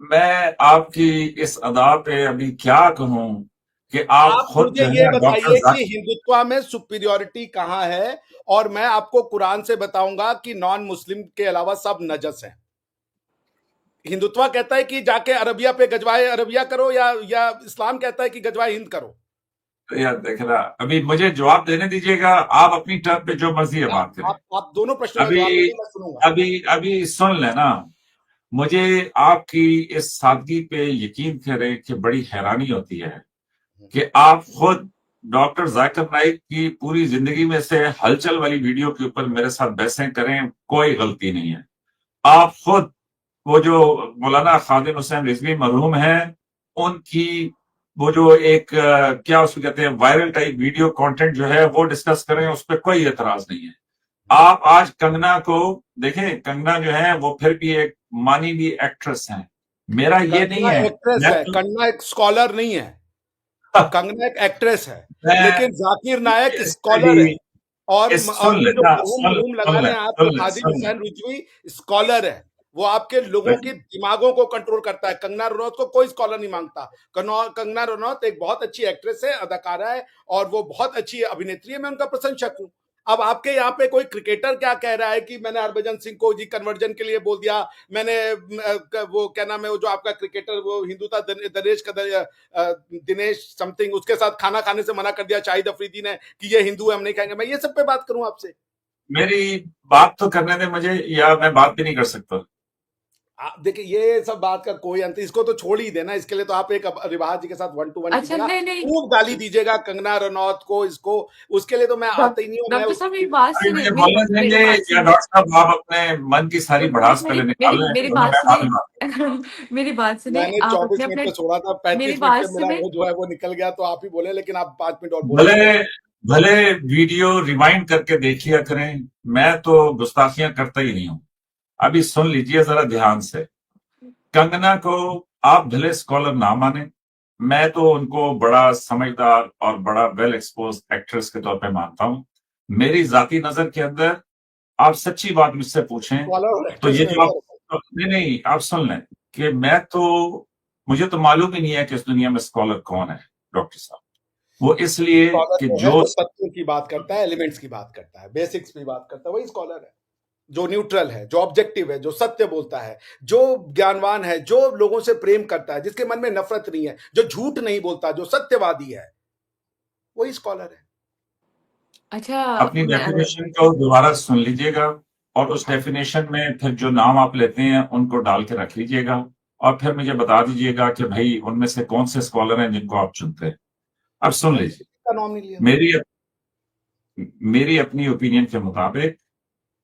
मैं आपकी इस अदा पे अभी क्या कहूं कि आप आप खुद मुझे जो ये है बताइए कि हिंदुत्व में सुपीरियरिटी कहां है, और मैं आपको कुरान से बताऊंगा कि नॉन मुस्लिम के अलावा सब नजस हैं। हिंदुत्व कहता है कि जाके अरबिया पे गजवाए अरबिया करो, या इस्लाम कहता है कि गजवाए हिंद करो। यार देखना, अभी मुझे जवाब देने दीजिएगा, आप अपनी टर्म पे जो मर्जी है बात करें। आप दोनों प्रश्नों का अभी जवाब दीजिए, मैं सुनूंगा। अभी अभी सुन लेना, मुझे आपकी इस सादगी पे यकीन करें कि बड़ी हैरानी होती है कि आप खुद डॉक्टर जाकिर नाइक की पूरी जिंदगी में से हलचल वाली वीडियो के ऊपर मेरे साथ बहसें करें, कोई गलती नहीं है। आप खुद वो जो मौलाना खादिम हुसैन रिजवी मरहूम हैं, उनकी वो जो एक क्या उसको कहते हैं वायरल टाइप वीडियो कंटेंट जो है वो डिस्कस करें, उस पर कोई एतराज नहीं है। आप आज कंगना को देखें, कंगना जो है वो फिर भी एक मानी हुई एक्ट्रेस है। मेरा ये नहीं कंगना है, एक्ट्रेस है, कंगना एक स्कॉलर नहीं है। कंगना एक एक्ट्रेस है, लेकिन जाकिर नायक स्कॉलर है। और सुन ये जो लेना, मरहूम लगा रहे हैं आप, तो खादिम सुन ले। हुसैन रिजवी स्कॉलर है। वो आपके लोगों की दिमागों को कंट्रोल करता है। कंगना रनौत को कोई स्कॉलर नहीं मांगता। कंगना रनौत एक बहुत अच्छी एक्ट्रेस है, अदाकारा है, और वो बहुत अच्छी अभिनेत्री है। मैं उनका प्रशंसक हूँ। अब आपके यहाँ पे कोई क्रिकेटर क्या कह रहा है कि मैंने हरभजन सिंह को जी कन्वर्जन के लिए बोल दिया, मैंने वो क्या नाम है वो जो आपका क्रिकेटर वो हिंदू था दिनेश समथिंग, उसके साथ खाना खाने से मना कर दिया शाहिद अफरीदी ने कि ये हिंदू है, हम नहीं खाएंगे। मैं ये सब पे बात करूं आपसे? मेरी बात तो करने दे मुझे, या मैं बात भी नहीं कर सकता। देखिए, ये सब बात का कोई अंत, इसको तो छोड़ ही देना। इसके लिए तो आप एक रिवाज जी के साथ 1 to 1 अच्छा, कीजिएगा, नहीं खूब गाली दीजिएगा कंगना रनौत को, इसको। उसके लिए तो मैं आता ही नहीं हूँ। मैं डॉक्टर साहब मेरी बात अभी सुनिए, मुझे बोलने देंगे, मेरी बात या सुनिए, डॉक्टर साहब आप अपने मन की सारी भड़ास मेरी पहले मेरी निकाल लें, मेरी फिर बात मैं बाद में बात सुनिए मेरी बात सुनिए, मैंने आप 24 अपने मिनट अपने पे छोड़ा था, मेरी 35 मिनट बात पे मेरा सुने। वो जो है वो निकल गया, तो आप ही बोले, लेकिन आप 5 मिनट और बोल भले सकते हैं। भले वीडियो रिवाइंड करके देखिए करें, मैं तो गुस्ताखियां करता ही नहीं हूं। अभी सुन लीजिए जरा ध्यान से। कंगना को आप भले स्कॉलर ना माने, मैं तो उनको बड़ा समझदार और बड़ा वेल एक्सपोज एक्ट्रेस के तौर पे मानता हूं। मेरी जाती नजर के अंदर आप सच्ची बात मुझसे पूछें स्कॉलर और तो एक्ट्रेस ये में जो अंतर है। आप नहीं नहीं आप सुन लें कि मैं तो मुझे तो मालूम ही नहीं है कि इस दुनिया में स्कॉलर कौन है डॉक्टर साहब। वो इसलिए स्कॉलर कि वो है जो जो तथ्यों की बात करता है, एलिमेंट्स की बात करता है, बेसिक्स की बात करता है, वही स्कॉलर है। जो न्यूट्रल है, जो ऑब्जेक्टिव है, जो सत्य बोलता है, जो ज्ञानवान है, जो लोगों से प्रेम करता है, जिसके मन में नफरत नहीं है, जो झूठ नहीं बोलता, जो सत्यवादी है, वही स्कॉलर है। अच्छा, अपनी डेफिनेशन को दोबारा सुन लीजिएगा, और उस हाँ। डेफिनेशन में फिर जो नाम आप लेते हैं उनको डाल के रख लीजिएगा, और फिर मुझे बता दीजिएगा कि भाई उनमें से कौन से स्कॉलर हैं जिनको आप चुनते हैं। अब सुन मैंने लीजिए, किसी का नाम नहीं लिया। मेरी मेरी अपनी ओपिनियन के मुताबिक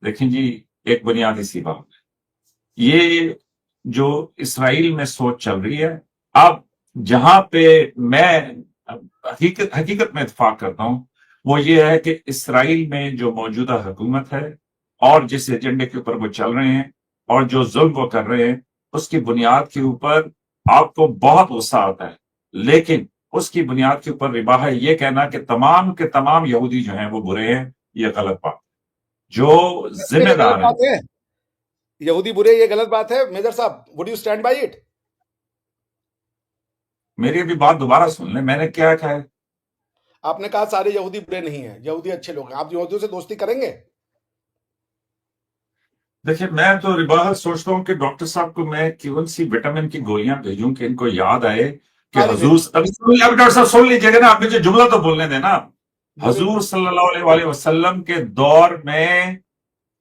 देखें जी, एक बुनियादी सी बात है, ये जो इसराइल में सोच चल रही है, अब जहां पे मैं हकीकत में इत्तेफाक करता हूं, वो ये है कि इसराइल में जो मौजूदा हुकूमत है और जिस एजेंडे के ऊपर वो चल रहे हैं और जो जुल्म वो कर रहे हैं, उसकी बुनियाद के ऊपर आपको बहुत गुस्सा आता है, लेकिन उसकी बुनियाद के ऊपर रिबा है ये कहना कि तमाम के तमाम यहूदी जो हैं वो बुरे हैं। ये गलत बात है। जो ये गलत जिम्मेदार है, बात है। यहूदी बुरे, ये गलत बात है मेजर साहब। Would you stand by it? मेरी अभी बात दोबारा सुन ले, मैंने क्या कहा है। आपने कहा सारे यहूदी बुरे नहीं हैं, यहूदी अच्छे लोग हैं। आप यहूदियों से दोस्ती करेंगे? देखिए, मैं तो रिबाहत सोचता हूँ कि डॉक्टर साहब को मैं केवल सी विटामिन की गोलियां भेजूं कि इनको याद आए कि सारी हजूर, भेज अभी डॉक्टर साहब सुन लीजिएगा ना, आप मुझे जुमला तो बोलने देना। बोले। हजूर सल्लल्लाहु अलैहि वसल्लम के दौर में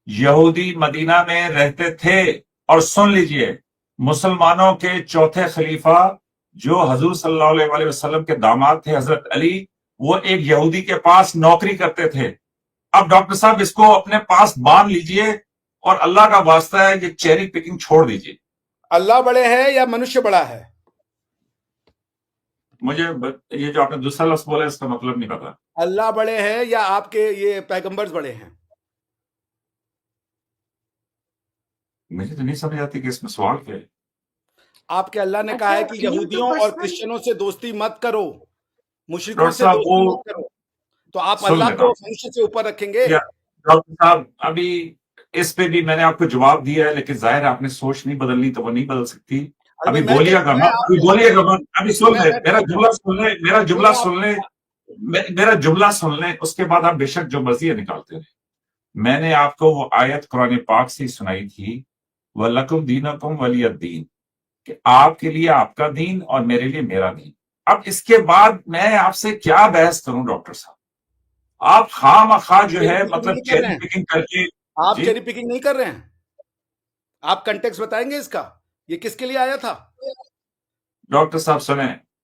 यहूदी मदीना में रहते थे, और सुन लीजिए, मुसलमानों के चौथे खलीफा जो हजूर सल्लल्लाहु अलैहि वसल्लम के दामाद थे हजरत अली, वो एक यहूदी के पास नौकरी करते थे। अब डॉक्टर साहब इसको अपने पास बांध लीजिए, और अल्लाह का वास्ता है ये चेरी पिकिंग छोड़ दीजिए। अल्लाह बड़े हैं या मनुष्य बड़ा है? मुझे ये जो आपने दूसरा लफ्ज बोला इसका मतलब नहीं पता। अल्लाह बड़े हैं या आपके ये पैगंबर्स बड़े हैं? मुझे तो नहीं समझ आती कि इसमें सवाल क्या है। आपके अल्लाह ने कहा अच्छा, है कि ये तो यहूदियों और पर्सनल। क्रिश्चियनों से दोस्ती मत करो, मुशरिकों डॉक्टर से साहब वो दोस्ती मत करो। तो आप सुन अल्लाह लेना, को मनुष्य से ऊपर रखेंगे? या डॉक्टर साहब अभी इस पे भी मैंने आपको जवाब दिया है, लेकिन जाहिर है आपने सोच नहीं बदलनी तो वो नहीं बदल सकती। अरे अभी भाई, मैं बोलिएगा मैं मत, अभी आपको बोलिएगा मत, अभी सुन ले, मैं मेरा बोलता जुमला हूँ। सुन ले, मेरा नहीं, जुमला सुन ले, मेरा जुमला सुन ले, उसके बाद आप बेशक जो मर्जी है निकालते रहे। मैंने आपको वो आयत कुरान पाक से सुनाई थी, वलकुम दीनकुम वलियद दीन, कि आपके लिए आपका दीन और मेरे लिए मेरा दीन। अब इसके बाद मैं आपसे क्या बहस करूं डॉक्टर साहब? आप खामखा जो चेरी है पिकिंग मतलब नहीं कर रहे चेरी हैं। पिकिंग करके। आप जी, चेरी पिकिंग नहीं कर रहे हैं। आप कंटेक्स्ट बताएंगे इसका? ये किसके लिए आया था? डॉक्टर साहब सुने,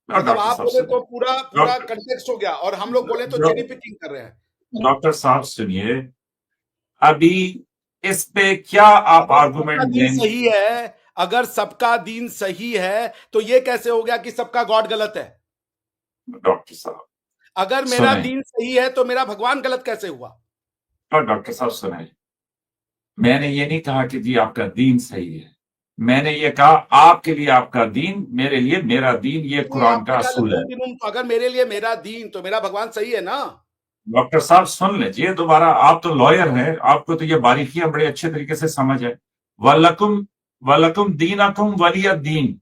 मतलब डॉक्टर आप साहब बोले सुने, तो पूरा डॉक्टर कंटेक्स्ट हो गया और हम लोग बोले तो जेडी पिकिंग कर रहे हैं। डॉक्टर साहब सुनिए, अभी इस पे क्या आप अगर सबका आर्गुमेंट दीन देंगे? सही है, अगर सबका दीन सही है तो ये कैसे हो गया कि सबका गॉड गलत है? डॉक्टर साहब अगर मेरा सुने, दीन सही है तो मेरा भगवान गलत कैसे हुआ? और डॉक्टर साहब सुने, मैंने ये नहीं कहा कि जी आपका दीन सही है, मैंने ये कहा आपके लिए आपका दीन, मेरे लिए मेरा दीन, ये तो कुरान आपने का कहा असूल है। लकुम दिनुम, तो अगर मेरे लिए मेरा दीन तो मेरा भगवान सही है ना? डॉक्टर साहब सुन लीजिए दोबारा, आप तो लॉयर हैं, आपको तो ये बारीकियां बड़े अच्छे तरीके से समझ है। वलकुम वलकुम दीनकुम वलिय दीन,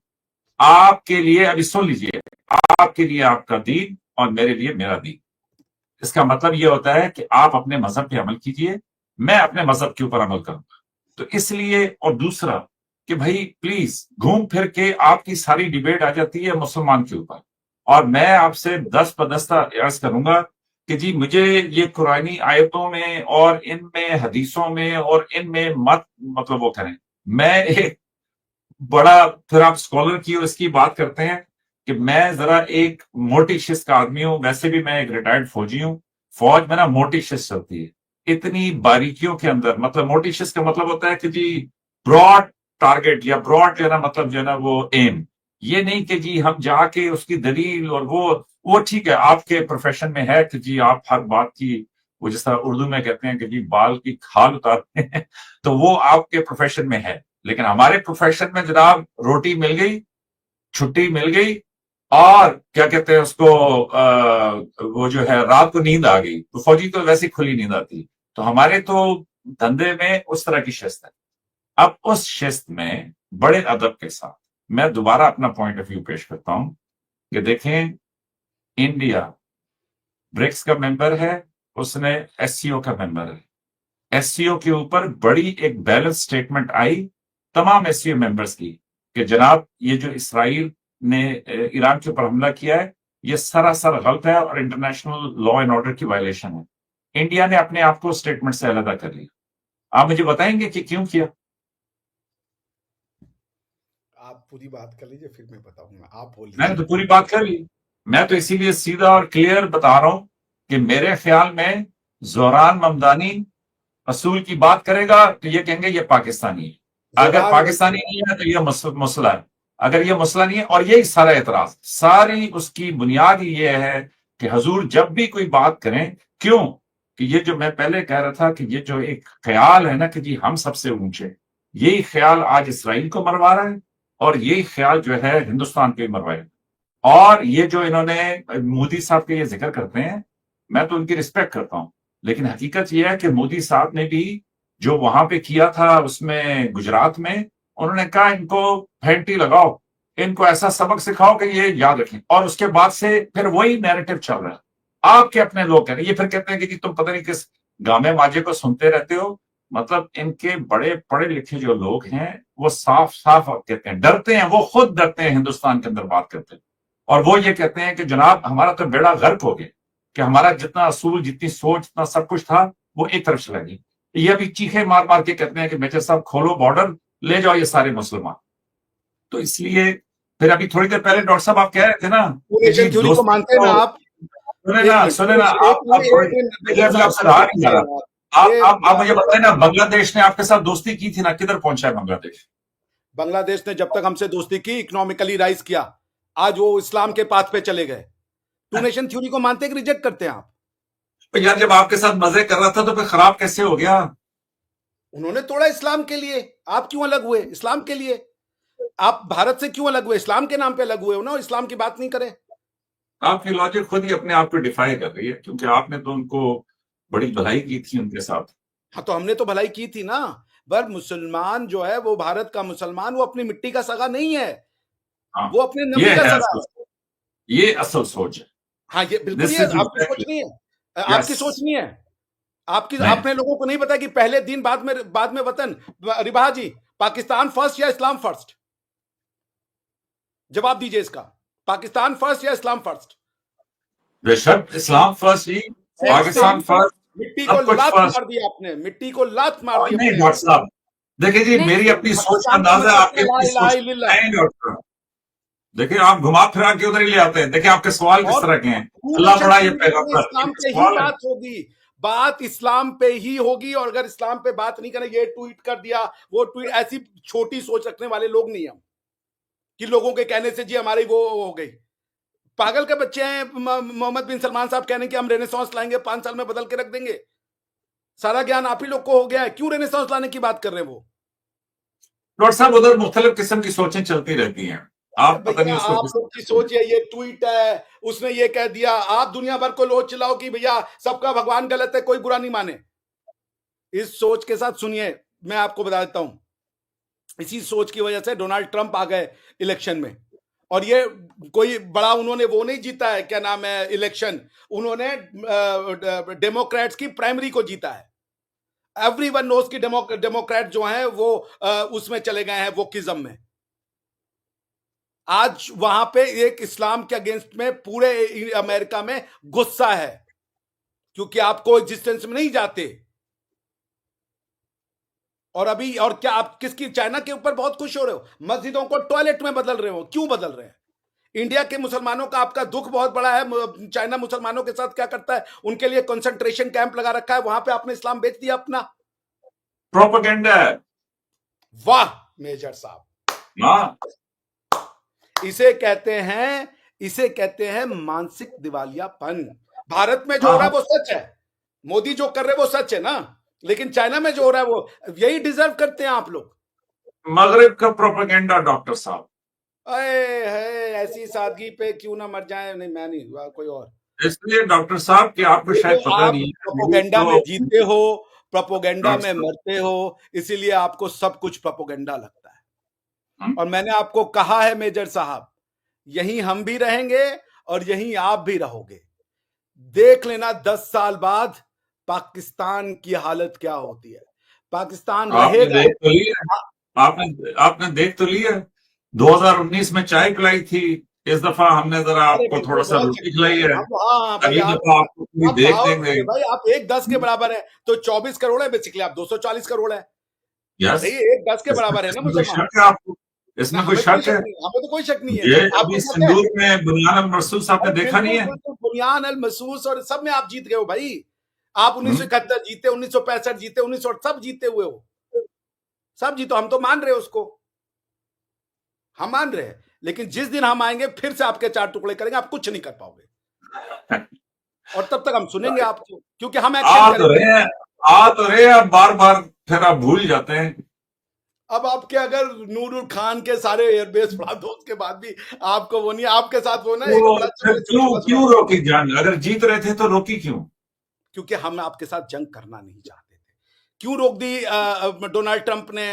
आपके लिए, अभी सुन लीजिए, आपके लिए आपका दीन और मेरे लिए मेरा दीन। इसका मतलब ये होता है कि आप अपने मजहब पे अमल कीजिए, मैं अपने मजहब के ऊपर अमल करूंगा। तो इसलिए, और दूसरा कि भाई प्लीज, घूम फिर के आपकी सारी डिबेट आ जाती है मुसलमान के ऊपर, और मैं आपसे 10 बदस्ता अर्ज करूंगा कि जी मुझे ये कुरानी आयतों में और इनमें हदीसों में और इनमें मत मतलब वो करें। मैं एक बड़ा, फिर आप स्कॉलर की और इसकी बात करते हैं कि मैं जरा एक मोटी शिस्त का आदमी हूं, वैसे भी मैं एक रिटायर्ड फौजी हूं। फौज में ना मोटी शिस्त चलती है, इतनी बारीकियों के अंदर। मतलब मोटी शिस्त का मतलब होता है कि जी ब्रॉड टारगेट, या ब्रॉड जो है ना, मतलब जो है ना वो एम, ये नहीं कि जी हम जाके उसकी दलील और वो ठीक है, आपके प्रोफेशन में है कि जी आप हर बात की, वो जिस तरह उर्दू में कहते हैं कि जी बाल की खाल उतारते हैं, तो वो आपके प्रोफेशन में है। लेकिन हमारे प्रोफेशन में जनाब, रोटी मिल गई, छुट्टी मिल गई, और क्या कहते हैं उसको, वो जो है रात को नींद आ गई, तो फौजी तो वैसे ही खुली नींद आती। तो हमारे तो धंधे में उस तरह की शिस्त है। अब उस शिस्त में बड़े अदब के साथ मैं दोबारा अपना पॉइंट ऑफ व्यू पेश करता हूं कि देखें, इंडिया ब्रिक्स का मेंबर है, उसने एससीओ का मेंबर है। एससीओ के ऊपर बड़ी एक बैलेंस स्टेटमेंट आई तमाम एससीओ मेंबर्स की कि जनाब ये जो इसराइल ने ईरान के ऊपर हमला किया है, ये सरासर गलत है और इंटरनेशनल लॉ एंड ऑर्डर की वायलेशन है। इंडिया ने अपने आप को स्टेटमेंट से अलग कर लिया। आप मुझे बताएंगे कि क्यों किया? आप पूरी बात कर लीजिए, फिर मैं बताऊंगा, आप बोल मैंने तो लीजिए। पूरी बात कर ली। मैं तो इसीलिए सीधा और क्लियर बता रहा हूं कि मेरे ख्याल में जोहरान ममदानी असूल की बात करेगा तो ये कहेंगे ये पाकिस्तानी है, अगर जोरान पाकिस्तानी नहीं है तो ये मसला है, अगर ये मसला नहीं है। और यही सारा एतराज, सारी उसकी बुनियाद ही ये है कि हजूर जब भी कोई बात करें, क्यों कि ये जो मैं पहले कह रहा था कि ये जो एक ख्याल है ना कि जी हम सबसे ऊंचे, यही ख्याल आज इसराइल को मरवा रहा है, और यही ख्याल जो है हिंदुस्तान को मरवाएगा। और ये जो इन्होंने मोदी साहब के ये जिक्र करते हैं, मैं तो उनकी रिस्पेक्ट करता हूं, लेकिन हकीकत यह है कि मोदी साहब ने भी जो वहां पे किया था उसमें गुजरात में, उन्होंने कहा इनको फैंटी लगाओ, इनको ऐसा सबक सिखाओ कि ये याद रखें। और उसके बाद से फिर वही नैरेटिव चल रहा है। आपके अपने लोग कह रहे हैं, ये फिर कहते हैं कि जी तुम पता नहीं किस गामे माजे को सुनते रहते हो। मतलब इनके बड़े पढ़े लिखे जो लोग हैं वो साफ साफ कहते हैं, डरते हैं, वो खुद डरते हैं हिंदुस्तान के अंदर बात करते हैं। और वो ये कहते हैं कि जनाब हमारा तो बेड़ा गर्क हो गया, कि हमारा जितना असूल, जितनी सोच, जितना सब कुछ था, वो एक तरफ चला गई। ये अभी चीखे मार मार के कहते हैं कि मेजर साहब खोलो बॉर्डर, ले जाओ ये सारे मुसलमान। तो इसलिए फिर अभी थोड़ी देर पहले डॉक्टर साहब आप कह रहे थे ना कि जी नेशन थ्योरी को दोस्ती मानते हैं ना तो, आप? सुने एक ना मिनट, सुने ना, एक आप मिनट, थोड़ी, एक मिनट, मैं मेजर साहब आपसे रहा नहीं जा सुनिए रहा। यार। ये आप मुझे बताए ना, बांग्लादेश ने आपके साथ दोस्ती की थी ना, किधर पहुंचा है बांग्लादेश? बांग्लादेश ने जब तक हमसे दोस्ती की, इकोनॉमिकली राइज किया, आज वो इस्लाम के पाथ पे चले गए। टू नेशन थ्योरी को मानते हैं कि रिजेक्ट करते हैं आप? तो यार जब आपके साथ मजे कर रहा था तो फिर खराब कैसे हो गया? उन्होंने तोड़ा इस्लाम के लिए, आप क्यों अलग हुए इस्लाम के लिए? आप भारत से क्यों अलग हुए? इस्लाम के नाम पे अलग हुए हो ना, और इस्लाम की बात नहीं करें। आपकी लॉजिक खुद ही अपने आप को डिफाई कर रही है, क्योंकि आपने तो उनको बड़ी भलाई की थी उनके साथ। हाँ, तो हमने तो भलाई की थी ना। पर मुसलमान जो है, वो भारत का मुसलमान, वो अपनी मिट्टी का सगा नहीं है, हाँ, वो अपने ये नबी का है सगा असल, है। ये असल सोच है। हाँ, ये बिल्कुल, दिस ये इज आपकी सोच एग्जैक्टली, नहीं है, यस। आपकी सोच नहीं है। आपकी, नहीं, आपने लोगों को नहीं बताया कि पहले दिन बाद में वतन। रिबा जी, पाकिस्तान फर्स्ट या इस्लाम फर्स्ट? जवाब दीजिए इसका। पाकिस्तान फर्स्ट या इस्लाम फर्स्ट? बेशक इस्लाम फर्स्ट ही, नेक्स्ट पाकिस्तान थिंग, फर्स्ट, मिट्टी को सब कुछ लात फर्स्ट। मार दी आपने, मिट्टी को लात मार दी नहीं अपने। डॉक्टर साहब, देखिए जी, नहीं मेरी सर, अपनी अब सोच का इस्लाम का अंदाजा मतलब आपकी क्या? ला अपनी इलाहा सोच इल्लल्लाह। नहीं डॉक्टर। देखिए आप घुमा फिरा के उधर ही ले आते हैं। देखिए आपके सवाल किस और तरह के हैं। पूरे अल्लाह बड़ा ये सेंचुरी में पैगंबर इस्लाम इनके पे ही सवाल है। बात होगी, बात इस्लाम पे ही होगी। और अगर इस्लाम पे बात नहीं करें, ये ट्वीट कर दिया, वो ट्वीट, ऐसी छोटी सोच रखने वाले लोग नहीं हम कि लोगों के कहने से जी हमारी वो हो गई। पागल के बच्चे हैं। मोहम्मद बिन सलमान साहब कहने कि हम रेनेसांस लाएंगे, 5 साल में बदल के रख देंगे। सारा ज्ञान आप ही लोग को हो गया है, क्यों रेनेसांस लाने की बात कर रहे हैं वो? डॉक्टर साहब उधर मुख्तलिफ किस्म की सोचें चलती रहती हैं। अरे आप पता नहीं भैया, उसको आप किस लोग की सोच है, ये ट्वीट है, उसने ये कह दिया, आप दुनिया भर को लोच चिल्लाओ कि भैया सबका भगवान गलत है, कोई बुरा नहीं माने। इस सोच के साथ सुनिए, मैं आपको बता देता हूं, इसी सोच की वजह से डोनाल्ड ट्रंप आ गए इलेक्शन में। और ये कोई बड़ा उन्होंने वो नहीं जीता है, क्या नाम है, इलेक्शन। उन्होंने डेमोक्रेट्स की प्राइमरी को जीता है। एवरीवन नोस कि डेमोक्रेट जो हैं वो उसमें चले गए हैं, वोकिज्म में। आज वहां पे एक इस्लाम के अगेंस्ट में पूरे अमेरिका में गुस्सा है, क्योंकि आप को एग्जिस्टेंस में नहीं जाते। और अभी, और क्या आप किसकी, चाइना के ऊपर बहुत खुश हो रहे हो? मस्जिदों को टॉयलेट में बदल रहे हो, क्यों बदल रहे हैं? इंडिया के मुसलमानों का आपका दुख बहुत बड़ा है। चाइना मुसलमानों के साथ क्या करता है? उनके लिए कंसंट्रेशन कैंप लगा रखा है, वहां पे आपने इस्लाम बेच दिया अपना। प्रोपेगेंडा है। वाह मेजर साहब, हाँ, इसे कहते हैं मानसिक दिवालियापन। भारत में जो हो हाँ, रहा है हाँ। वो सच है, मोदी जो कर रहे हैं वो सच है ना, लेकिन चाइना में जो हो रहा है वो, यही डिजर्व करते हैं आप लोग। मगरिब का प्रोपेगेंडा डॉक्टर साहब। अरे है, ऐसी सादगी पे क्यों ना मर जाए। नहीं, मैं नहीं, कोई और। इसलिए डॉक्टर साहब कि आपको ये जो शायद पता आप नहीं है, न्यूज़ प्रोपोगेंडा में तो जीते हो, प्रोपोगेंडा डॉक्टर में साहब। मरते हो, इसीलिए आपको सब कुछ प्रोपोगेंडा लगता है। हम्म, और मैंने आपको कहा है मेजर साहब, यहीं हम भी रहेंगे और यहीं आप भी रहोगे। देख लेना 10 साल बाद पाकिस्तान की हालत क्या होती है। पाकिस्तान आपने रहेगा। देख तो लिया। आपने आपने देख तो लिया। 2019 में चाय पिलाई थी। इस दफा हमने जरा अरे आपको बिल्कुल, थोड़ा सा बहुत रोटी शक्ति है खिलाई है। हम। हाँ हाँ भाई, अगली दफा आपको पूरी आप देख पावर देंगे। अरे भाई, आप 1/10 के बराबर है तो 24 करोड़ है, बेसिकली आप 240 करोड़ है। यस। भाई 1/10 के इसमें बराबर है ना इसमें कोई मुसलमान। शक है आपको? ना, इसमें कोई हमें कोई शक शक है? नहीं, हमें तो कोई शक नहीं है। ये आपको अभी पता है, सिंदूर में बुनियान अल मरसूस आपने अरे देखा नहीं बिल्कुल है? बिल्कुल, बुनियान अल मसूस और सब में आप जीत गए हो भाई। आप हम्म, 1971 जीते, 1965 जीते, 1900 सब जीते हुए हो, सब जीतो। हम तो मान रहे हैं उसको, हम मान रहे हैं। लेकिन जिस दिन हम आएंगे फिर से आपके 4 टुकड़े करेंगे, आप कुछ नहीं कर पाओगे। और तब तक हम सुनेंगे आपको, क्योंकि हम एक्शन आ तो करेंगे। रहे हैं, आ तो रहे हैं, अब बार बार फिर आप भूल जाते हैं। अब आपके अगर नूरुल खान के सारे एयरबेस उड़ा दो, उसके बाद भी आपको वो नहीं, आपके साथ वो ना एक तो बड़ा अच्छा फिर मैंने क्यों चुटकुला सुना क्यों था। रोकी जंग? अगर जीत रहे थे तो रोकी क्यों? क्योंकि हम आपके साथ जंग करना नहीं चाहते थे। क्यों रोक दी डोनाल्ड ट्रंप ने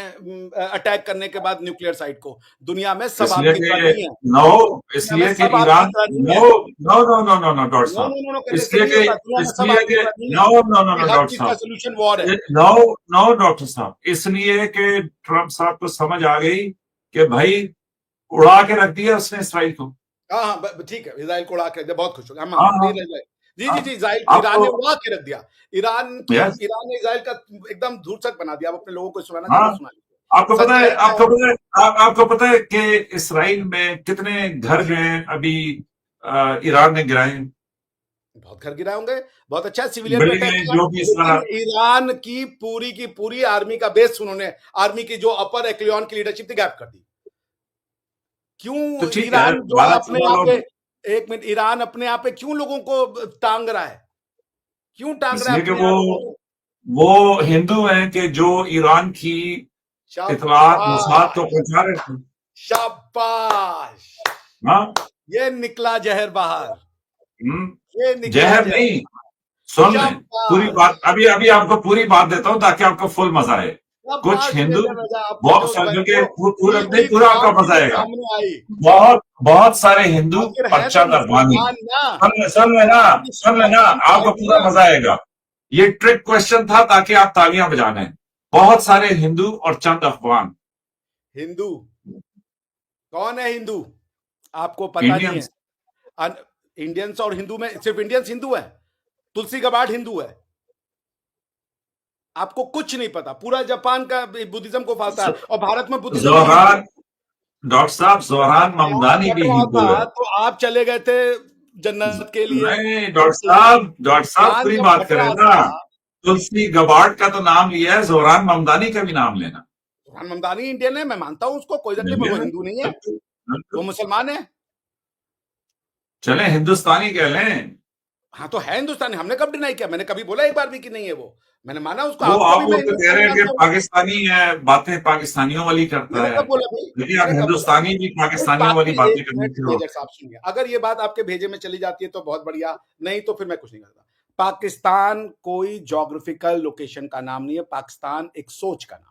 अटैक करने के बाद न्यूक्लियर साइट को? दुनिया में सब इसलिए आपकी तरह कि नहीं है। नो दुनिया में इसलिए कि सब आपकी ईरान, तरह नहीं नो है। No no no no no doctor no साहब। नो नो नो करने से इसलिए नहीं कि होता, दुनिया में सब इसलिए आपकी कि तरह नहीं है। नो नो नो नो कि हर डॉक्टर चीज का साहब। सोल्यूशन वॉर है। नो नो डॉक्टर साहब, इसलिए कि ट्रंप साहब को समझ आ गई कि भाई उड़ा के रख दिया उसने इसराइल को। हाँ हाँ, ठीक है, इसराइल को उड़ा के रख दिया, बहुत खुश हो गया, हम हाँ मानते हैं। हाँ नहीं, नहीं, जी जी हाँ। जी, इसराइल, ईरान आपको ने उड़ा के रख दिया। यस। ईरान ने इसराइल का एकदम धूर्तक बना दिया। आप अपने लोगों को सुनाना हाँ, चाहते सुना लीजिए। आपको पता है, सच्चाई क्या है? आपको पता है कि इसराइल में कितने घर जो हैं अभी ईरान ने गिराए हैं? बहुत घर गिराए होंगे। बहुत अच्छा, सिविलियन पे अटैक बिल्डिंगें किया। जो भी लेकिन सारा। ईरान की पूरी आर्मी का बेस उन्होंने, आर्मी की जो अपर एक्लियन की लीडरशिप थी, गैप कर दी। तो क्यों ठीक है, ईरान जो है बात अपने सुनो यहाँ पे, लोग। एक मिनट, ईरान अपने यहाँ पे क्यों लोगों को टांग रहा है? क्यों टांग रहा है इसलिए कि अपने यहाँ लोगों को? वो हिंदू हैं कि जो ईरान की इतलात मोसाद को शाबाश, पहुंचा रहे थे। शाबाश। हाँ। ये निकला जहर बाहर, ये निकला जहर जहर। नहीं। सुन लें पूरी शाबाश, बात, अभी अभी आपको पूरी बात देता हूँ ताकि आपको फुल मजा आए। कुछ शाबाश हिंदू मेजर रजा, आपने बहुत जो समझो कि जो पूरा नहीं, चीज पूरा आपका क्रांति मजा जो आएगा। सामने आई। बहुत बहुत सारे हिंदू आखिर और है तो चंद अफगानी। मुसलमान ना, सुन लेना, आपको आएगी पूरा ना। मजा आएगा। ये ट्रिक क्वेश्चन था ताकि आप तालियां बजाने। बहुत सारे हिंदू और चंद अफगान। हिंदू कौन है? हिंदू आपको पता नहीं है। इंडियंस। इंडियंस और हिंदू में सिर्फ इंडियंस हिंदू है? तुलसी गबार्ड हिंदू है? आपको कुछ नहीं पता, पूरा जापान का बुद्धिज्म को फालता है और भारत में बुद्धिज्म जोहरान, डॉक्टर साहब जोहरान प्यार ममदानी बट भी रहा हिंदू था है। तो आप चले गए थे जन्नत के लिए। नहीं डॉक्टर साहब ज्ञान पूरी जब बात बट करें रहा ना। था, तुलसी गबार्ड का तो नाम लिया है, जोहरान ममदानी का भी नाम लेना। बुरहान ममदानी इंडियन है, मैं मानता हूं उसको, कोई तकलीफ नहीं, वो हिंदू नहीं है, बिल्कुल, वो बिल्कुल। मुसलमान है। चले हिंदुस्तानी कह लें। हाँ तो है हिंदुस्तानी, हमने कब डिनाई किया, मैंने कभी बोला एक बार भी कि नहीं है वो, मैंने माना उसको, वो आपको आप भी मैं लोग तो कह हिंदुस्तानी रहे हैं कि मानता हूँ। पाकिस्तानी है, बातें पाकिस्तानियों वाली करता मैंने है, कब बोला भाई, लेकिन आप मैंने कब बोला? हिंदुस्तानी भी इस पाकिस्तानियों बात वाली पे बातें एक करने मिनट से हो। मेजर साहब सुनिए, अगर ये बात आपके भेजे में चली जाती है तो बहुत बढ़िया, नहीं तो फिर मैं कुछ नहीं करता। पाकिस्तान कोई ज्योग्राफिकल लोकेशन का नाम नहीं है, पाकिस्तान एक सोच का नाम है।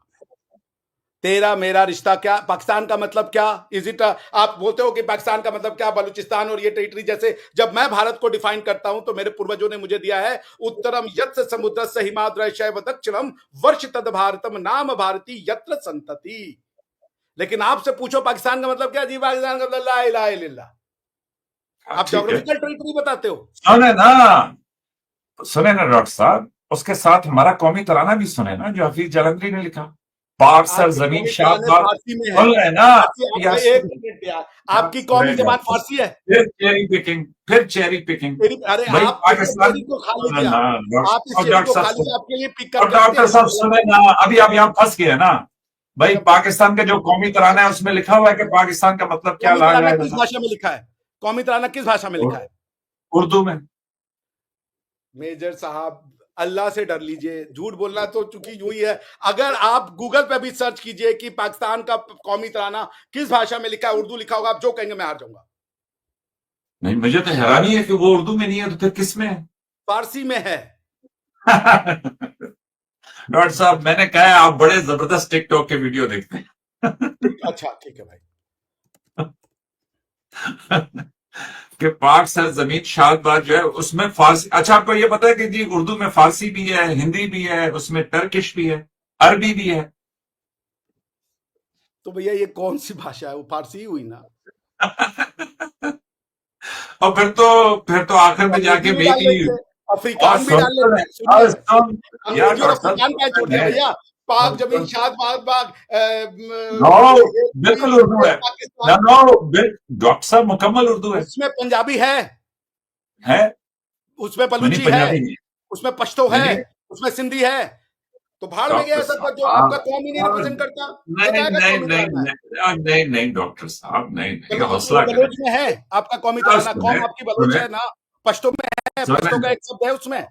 तेरा मेरा रिश्ता क्या, पाकिस्तान का मतलब क्या, इज इट, आप बोलते हो कि पाकिस्तान का मतलब क्या, बलूचिस्तान और ये टेरिटरी, जैसे जब मैं भारत को डिफाइन करता हूं तो मेरे पूर्वजों ने मुझे दिया है उत्तरम यत्र समुद्र से हिमाद्रय शैव दक्षिणम वर्ष तद भारतम नाम भारती यत्र संतति। लेकिन आपसे पूछो पाकिस्तान का मतलब क्या, जी पाकिस्तान का मतलब ला इलाहा इल्लल्लाह। हाँ, आप ठीक है। ज्योग्राफिकल टेरिटरी बताते हो। सुने ना डॉक्टर साहब, उसके साथ हमारा कौमी तराना भी सुने ना, जो हफीज जलंधरी ने लिखा, पाक सर आपकी जमीन कौमी तराने शादाब। फारसी में है। सुन रहे ना फारसी, यार, आप एक मिनट यार, आपकी कौमी जबान फारसी है। फिर चेरी पिकिंग। अरे भाई आप इसको पाकिस्तान, चेरी को खा सुने लीजिए, ना आप इस चेरी डॉक्टर को साहब खा लीजिए, आपके लिए पिक और करके रखते डॉक्टर हैं साहब सुने ना, अभी आप यहाँ फंस गए ना। भाई जब पाकिस्तान का जो कौमी तराना है उसमें लिखा हुआ है कि पाकिस्तान का मतलब क्या, कौमी ला तराना इलाहा किस इल्लल्लाह। भाषा में लिखा है, कौमी तराना किस भाषा में लिखा है? उर्दू में। मेजर साहब अल्लाह से डर लीजिए, झूठ बोलना तो चूंकि यूं ही है। अगर आप गूगल पे भी सर्च कीजिए कि पाकिस्तान का कौमी तराना किस भाषा में लिखा है, उर्दू लिखा होगा, आप जो कहेंगे मैं हार जाऊंगा। नहीं, मुझे तो हैरानी है कि वो उर्दू में नहीं है, तो फिर किस में है? फारसी में है। डॉक्टर साहब मैंने कहा है आप बड़े जबरदस्त टिकटॉक के वीडियो देखते हैं। अच्छा ठीक है भाई। कि पाक सर जमीन शादबाद जो है उसमें फारसी, अच्छा आपको ये पता है कि जी उर्दू में फारसी भी है, हिंदी भी है, उसमें टर्किश भी है, अरबी भी है। तो भैया ये कौन सी भाषा है, वो फारसी ही हुई ना। और फिर तो आखिर में जाके अंग्रेजी भी मे डाल बी। लेते, और अफ्रीकान भी सुन डाल लेते, सुनिए, और सुन यार अंग्रेजी और डॉक्टर अफ्रीकान का छोड़ दिया साहब भैया। पाक जमीन सुन, शाद बाग बाग नो बिल्कुल उर्दू है। पाकिस्तान, नो डॉक्टर साहब मुकम्मल उर्दू उसमें पंजाबी है। उसमें नहीं बलूची है, पंजाबी नहीं उसमें पश्तो नहीं है, नहीं उसमें सिंधी है। तो भाड़ में गया डॉक्टर ऐसा साहब जो आपका कौम ही नहीं रिप्रेजेंट करता, वो नहीं कहेगा नहीं कौमी नहीं तराना है। नहीं नहीं डॉक्टर साहब नहीं नहीं, बलूच हौसला करें। बलोच में है आपका कौमी तराना, सुने कौम आपकी बलोच सुने है ना, पश्तो में है, पश्तो का सुने एक शब्द है उसमें।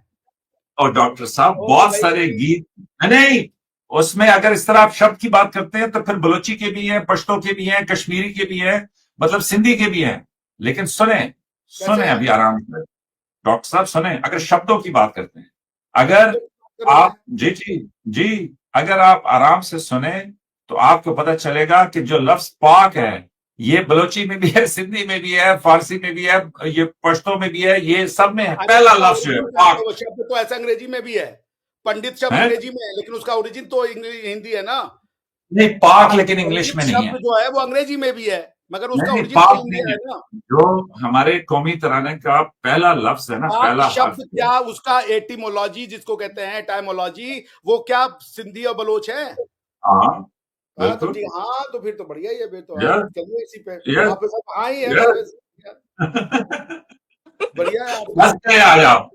और डॉक्टर साहब ओ बहुत सारे भाई, गीत नहीं, उसमें अगर इस तरह आप शब्द की बात करते हैं तो फिर बलोची के भी हैं, पश्तो के भी हैं, कश्मीरी के भी हैं, मतलब सिंधी के भी हैं। लेकिन सुने कैसे सुने है, अभी आराम से डॉक्टर साहब सुने, अगर शब्दों की बात करते हैं, अगर कर रहे हैं। आप जी अगर आप आराम से सुने तो आपको पता चलेगा कि जो लफ्ज पाक है ये बलोची में भी है, सिंधी में भी है, फारसी में भी है, ये पश्तो में भी है, ये सब में है। अरे पहला उसका लफ्ज जो है ओरिजिन क्या है, पाक वो शब्द तो ऐसा अंग्रेजी में भी है, पंडित शब्द है। अंग्रेजी में है, लेकिन उसका ओरिजिन तो हिंदी है ना। नहीं पाक लेकिन इंग्लिश पंडित में नहीं है। शब्द जो है वो अंग्रेजी में भी है, मगर नहीं उसका नहीं ओरिजिन तो पाक नहीं इंडिया है, है ना। जो हमारे कौमी तराने का पहला लफ्ज है ना, पाक पहला हर्फ शब्द क्या, उसका एटिमोलॉजी जिसको कहते हैं, टाइमोलॉजी, वो क्या सिंधी और बलोच है? हाँ हाँ तो बिल्कुल। ठीक, हाँ तो फिर तो बढ़िया ही है, फिर तो आप यस चलिए इसी पे, यस आप सब हाँ ही है यस। मेरे, बढ़िया है आप बस तो। पे आ जाओ।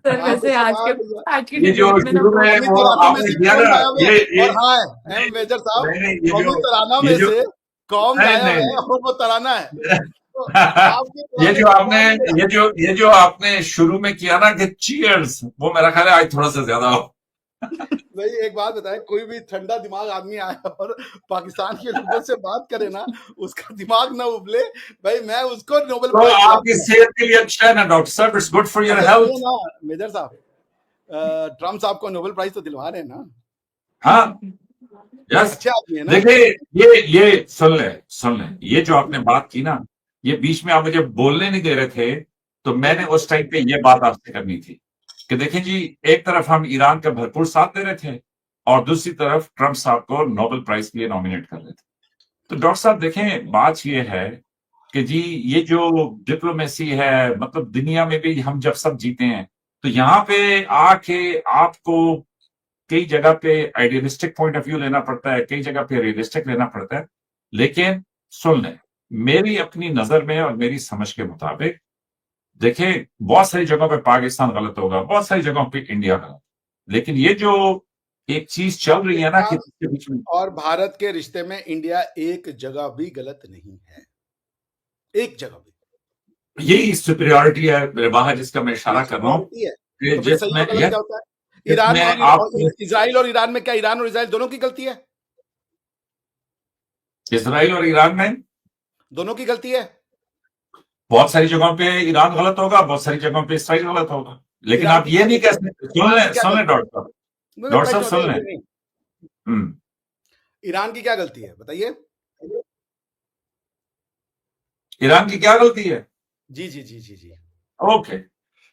सर आप तो वैसे सब हाँ भैया। आज की ये जो डिबेट में ना शुरू बहुत में कौमी वो तरानों में आपने से दिया कौम ना, गायब है, ये और हाँ है नहीं मेजर साहब, नहीं नहीं, कौमी तराना में ये जो से कौम नहीं गायब है नहीं और वो तराना है, तो आपके ये तराने जो का आपने कौन है? ये जो आपने शुरू में किया ना कि चीयर्स, वो मेरा ख्याल है आज थोड़ा सा ज्यादा हो। भाई एक बात बताएं, कोई भी ठंडा दिमाग आदमी आया और पाकिस्तान के लोगों से बात करे ना, उसका दिमाग ना उबले, भाई मैं उसको नोबेल तो प्राइज आपकी दिलाऊंगा। सेहत के लिए अच्छा है ना डॉक्टर साहब, इट्स गुड फॉर योर अच्छा सुनिए हेल्थ। ना मेजर साहब, ट्रम्प साहब को नोबेल प्राइज तो दिलवा रहे हैं ना, हाँ यस। अच्छे आदमी है ना। देखिए ये सुन लें ये जो आपने बात की ना, ये बीच में आप मुझे बोलने नहीं दे रहे थे, तो मैंने उस टाइम पे ये बात आपसे करनी थी कि देखिए जी, एक तरफ हम ईरान का भरपूर साथ दे रहे थे और दूसरी तरफ ट्रंप साहब को नोबेल प्राइज के लिए नॉमिनेट कर रहे थे। तो डॉक्टर साहब देखें, बात ये है कि जी ये जो डिप्लोमेसी है, मतलब दुनिया में भी हम जब सब जीते हैं, तो यहाँ पे आके आपको कई जगह पे आइडियलिस्टिक पॉइंट ऑफ व्यू लेना पड़ता है, कई जगह पे रियलिस्टिक लेना पड़ता है। लेकिन सुन लें, मेरी अपनी नजर में और मेरी समझ के मुताबिक देखिए, बहुत सारी जगहों पे पाकिस्तान गलत होगा, बहुत सारी जगहों पे इंडिया गलत, लेकिन ये जो एक चीज चल रही है ना कि इसके बीच में और भारत के रिश्ते में इंडिया एक जगह भी गलत नहीं है, एक जगह भी। यही सुपीरियरिटी है बाहर, जिसका मैं इशारा कर रहा हूँ Superiority है, कि तो फिर सही और गलत क्या होता है? ईरान जिसमें और आप इजराइल और ईरान में क्या ईरान और इजराइल दोनों की गलती है? इसराइल और ईरान में दोनों की गलती है। बहुत सारी जगहों पे ईरान गलत होगा, बहुत सारी जगहों पे इसराइल गलत होगा, लेकिन ईरान आप की ये क्या नहीं गलती कह है? सकते। ईरान की क्या सुन लें गलती है? डॉक्टर साहब, डॉक्टर साहब सुन लें। नहीं, हम्म, ईरान की क्या गलती है बताइए? ईरान की क्या गलती है? जी जी जी जी जी। ओके,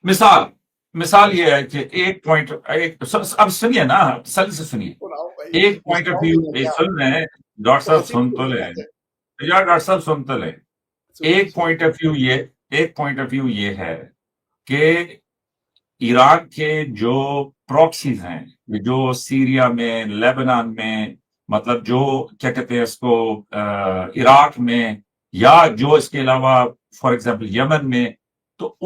मिसाल मिसाल ये है कि एक पॉइंट, अब सुनिए ना, सल से सुनिए। सुनाओ भाई, एक पॉइंट ऑफ व्यू, सुनाओ क्या? सुन रहे डॉक्टर साहब, हंसी सुन क्यों तो ले नहीं आते? यार, डॉक्टर साहब सुन तो ले। सुनिए एक सुनिए। पॉइंट ऑफ व्यू ये एक पॉइंट ऑफ व्यू ये है कि ईरान के जो प्रॉक्सीज हैं, जो सीरिया में, लेबनान में, मतलब जो क्या कहते हैं इसको, इराक में, या जो इसके अलावा फॉर एग्जांपल यमन में, तो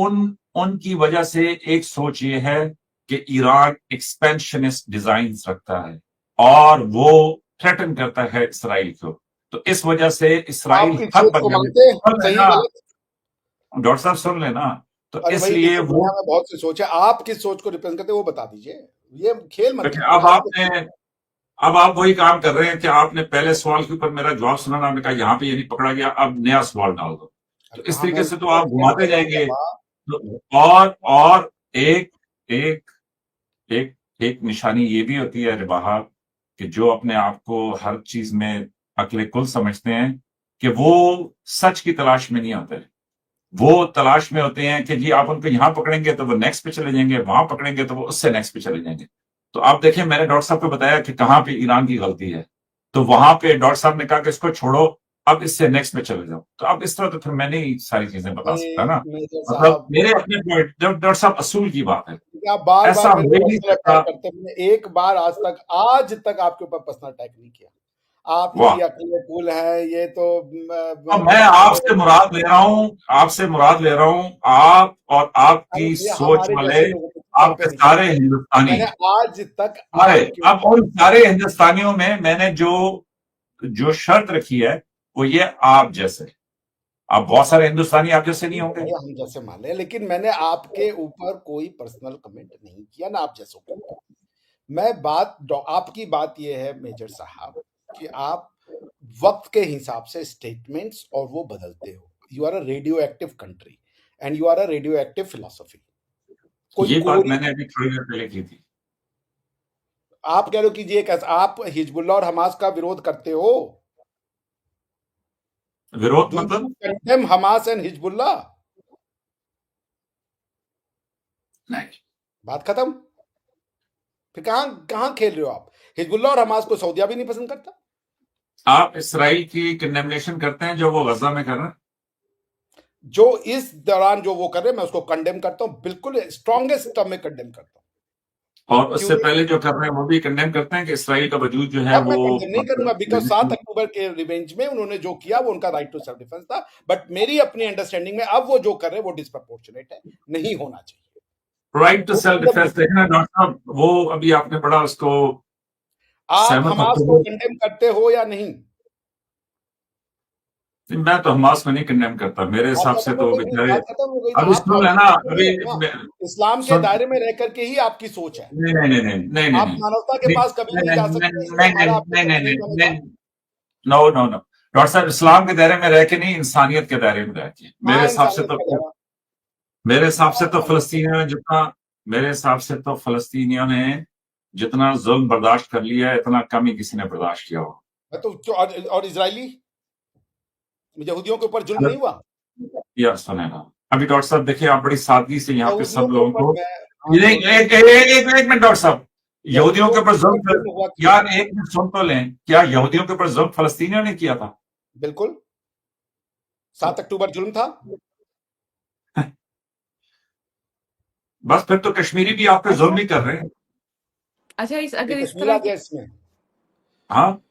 उनकी वजह से एक सोच ये है कि ईरान एक्सपेंशनिस्ट डिजाइन रखता है और वो थ्रेटन करता है इसराइल को। तो इस वजह से आप इसराइल इस हर सोच को बगल, मानते हैं, सुन सही लेना गलत? डॉक्टर साहब, सुन लेना। तो अरे भाई इसलिए देखिए, वो, दुनिया में बहुत सी सोच है, आप किस सोच को रिप्रेजेंट करते हैं वो बता दीजिए। ये खेल मत देखिए, कीजिए, आप तो अब आप वही काम कर रहे हैं कि आपने पहले सवाल के ऊपर मेरा जवाब सुना ना, आपने कहा यहाँ पे ये नहीं पकड़ा गया, अब नया सवाल डाल दो। तो इस कहा मैं तरीके से उसी तो को आप डिफेंड घुमाते कर रहा हूँ जाएंगे। बाबा। और एक एक एक एक निशानी ये भी होती है रिबाहा, कि जो अपने आप को हर चीज में अक्ल कुल समझते हैं, कि वो सच की तलाश में नहीं होते। वो तलाश में होते हैं कि जी आप उनको यहां पकड़ेंगे तो वो नेक्स्ट पे चले जाएंगे, वहां पकड़ेंगे तो वो उससे नेक्स्ट पे चले जाएंगे। तो आप देखें, मैंने डॉक्टर साहब को बताया कि कहां पे ईरान की गलती है, तो वहां पे डॉक्टर साहब ने कहा कि इसको छोड़ो, अब इससे नेक्स्ट पे चले जाओ। तो अब इस तरह तो फिर मैं नहीं सारी चीजें बता सकता ना। मेजर मतलब साहब, मेरे अपने पॉइंट, जब डॉक्टर साहब असूल की बात है, आप बार ऐसा बार मेरे हो को ही नहीं पर्सनल अटैक सकता। करते हैं। मैंने एक बार आज तक आपके ऊपर पर्सनल अटैक नहीं किया। आपकी वाह, अकल कुल है, ये तो अब मैं आपसे मुराद ले रहा हूँ, आपसे मुराद ले रहा हूँ आप और अरे आपकी भैया, सोच हमारे वाले, जैसे लोगों के सर पे आपके नहीं सारे चढ़ते। हिंदुस्तानी। मैंने आज तक अरे, आपके अब ऊपर, उन सारे हिंदुस्तानियों में मैंने जो जो शर्त रखी है वो ये, आप जैसे, अब बहुत सारे हिंदुस्तानी आप जैसे नहीं होंगे। भैया हम जैसे मान लें, लेकिन मैंने आपके ऊपर कोई पर्सनल कमेंट नहीं किया ना आप जैसों के ऊपर। आपकी बात यह है मेजर साहब कि आप वक्त के हिसाब से स्टेटमेंट्स और वो बदलते हो। You are a radioactive country and you are a radioactive philosophy. कोई ये बात कोरी, मैंने अभी थोड़ी देर पहले की थी। आप कह रहे हो कि ये कैसा, आप हिजबुल्लाह और हमास का विरोध करते हो? विरोध डू यू मतलब? Condemn Hamas and Hezbollah? नहीं। बात खत्म। फिर कहां कहां खेल रहे हो आप? हिजबुल्लाह और हमास को सऊदिया भी नहीं पसंद करता। आप इसराइल की कंडेमनेशन करते हैं जो वो गजा में कर रहे हैं? जो इस दौरान जो वो कर रहे हैं, मैं उसको कंडेम करता हूं, बिल्कुल स्ट्रॉन्गेस्ट टर्म में कंडेम करता हूं। और उससे क्यों? पहले जो कर रहे हैं वो भी कंडेम करते हैं कि इसराइल का वजूद जो है अब मैं वो, कंडेम नहीं करूंगा, बिकॉज 7 मतलब अक्टूबर के रिवेंज में उन्होंने जो किया वो उनका राइट टू सेल्फ डिफेंस था। बट मेरी अपनी अंडरस्टैंडिंग में अब वो जो कर रहे हैं वो डिस्प्रपोर्शनेट है, नहीं होना चाहिए। राइट टू वो सेल्फ मतलब डिफेंस देखना डॉक्टर साहब, वो अभी आपने बड़ा उसको आप सहमत हमास होते को हुए, कंडेम करते हो या नहीं? मैं तो हमास को नहीं कंडेम करता, मेरे बात हिसाब से खत्म हो तो गई भाई, बेचारे, बात खत्म हो गई ना। अभी आप सुन लेना, मानवता के अभी नहीं है ना, इस्लाम के सुन, दायरे में रह करके ही आपकी सोच है। नहीं नहीं नहीं नहीं नहीं नहीं आप मानवता के नहीं पास कभी नहीं नहीं जा नहीं सकते, इसलिए नहीं हमारा नहीं आपके नहीं साथ नहीं नहीं नहीं बनेगा। नहीं, नो नो नो डॉक्टर साहब, इस्लाम के दायरे में रह के नहीं, इंसानियत के दायरे में रह के, मेरे कहाँ हिसाब से इंसानियत तो, का दायरा? मेरे हिसाब कहाँ से तो इंसानियत का फलस्तीनियों ने जितना मेरे हिसाब से तो फलस्तीनियों ने जितना जुल्म बर्दाश्त कर लिया है, इतना कम ही किसी ने बर्दाश्त किया हो। दायरा? और इजरायली यहूदियों के ऊपर जुल्म नहीं हुआ? यार सुने ना, अभी डॉक्टर साहब देखिए, आप बड़ी सादगी से यहाँ पे यहूदियों सब के लोगों ऊपर को, मैं, हाँ ये बोलिए। एक मिनट डॉक्टर साहब, यहूदियों के यहूदियों ऊपर के ऊपर जुल्म, जुल्म हुआ क्यों? यार एक मिनट सुन तो लें, क्या यहूदियों के ऊपर जुल्म फलस्तीनियों ने किया था? बिल्कुल, तो 7 अक्टूबर जुल्म था। बस फिर तो कश्मीरी भी आप पे जुल्म ही कर रहे हैं। अच्छा अगर ये इस कश्मीर आ तरह गया इसमें। हाँ,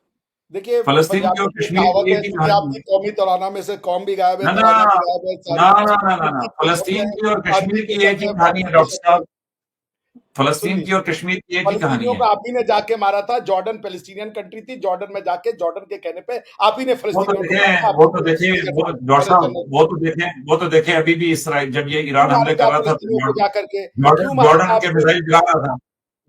देखिए फलस्तीन की पंजाबी और की कश्मीर कहावत की है एक ही कि कहानी आपकी है। कौमी तराना में से कौम भी गायब है, ना ना तराना भी गायब है, ना सारी ना ना ना ना, इसी के फलस्तीन चलते की और आर्मी कश्मीर के की एक ही चलते कहानी है डॉक्टर पॉपुलेशन साहब। सुन फलस्तीन की लीजिए, और कश्मीर की एक ही कहानी फलस्तीनियों है। का आप ही ने जाके मारा था। जॉर्डन पैलेस्टीनियन कंट्री थी, जॉर्डन में जाके जॉर्डन के कहने पे आप ही ने वो तो फलस्तीनियों को मारा था। देखें, वो आपके तो देखें, मेजर वो साहब, डॉक्टर मेजर साहब, जनरल, वो तो देखें, अभी भी इसराइल जब ये ईरान क्यों मारा हमले कर था रहा था तो फलस्तीनियों को जाकर के? क्यों जॉर्डन मारा था जॉर्डन के आपने? मिसाइल गिरा रहा था।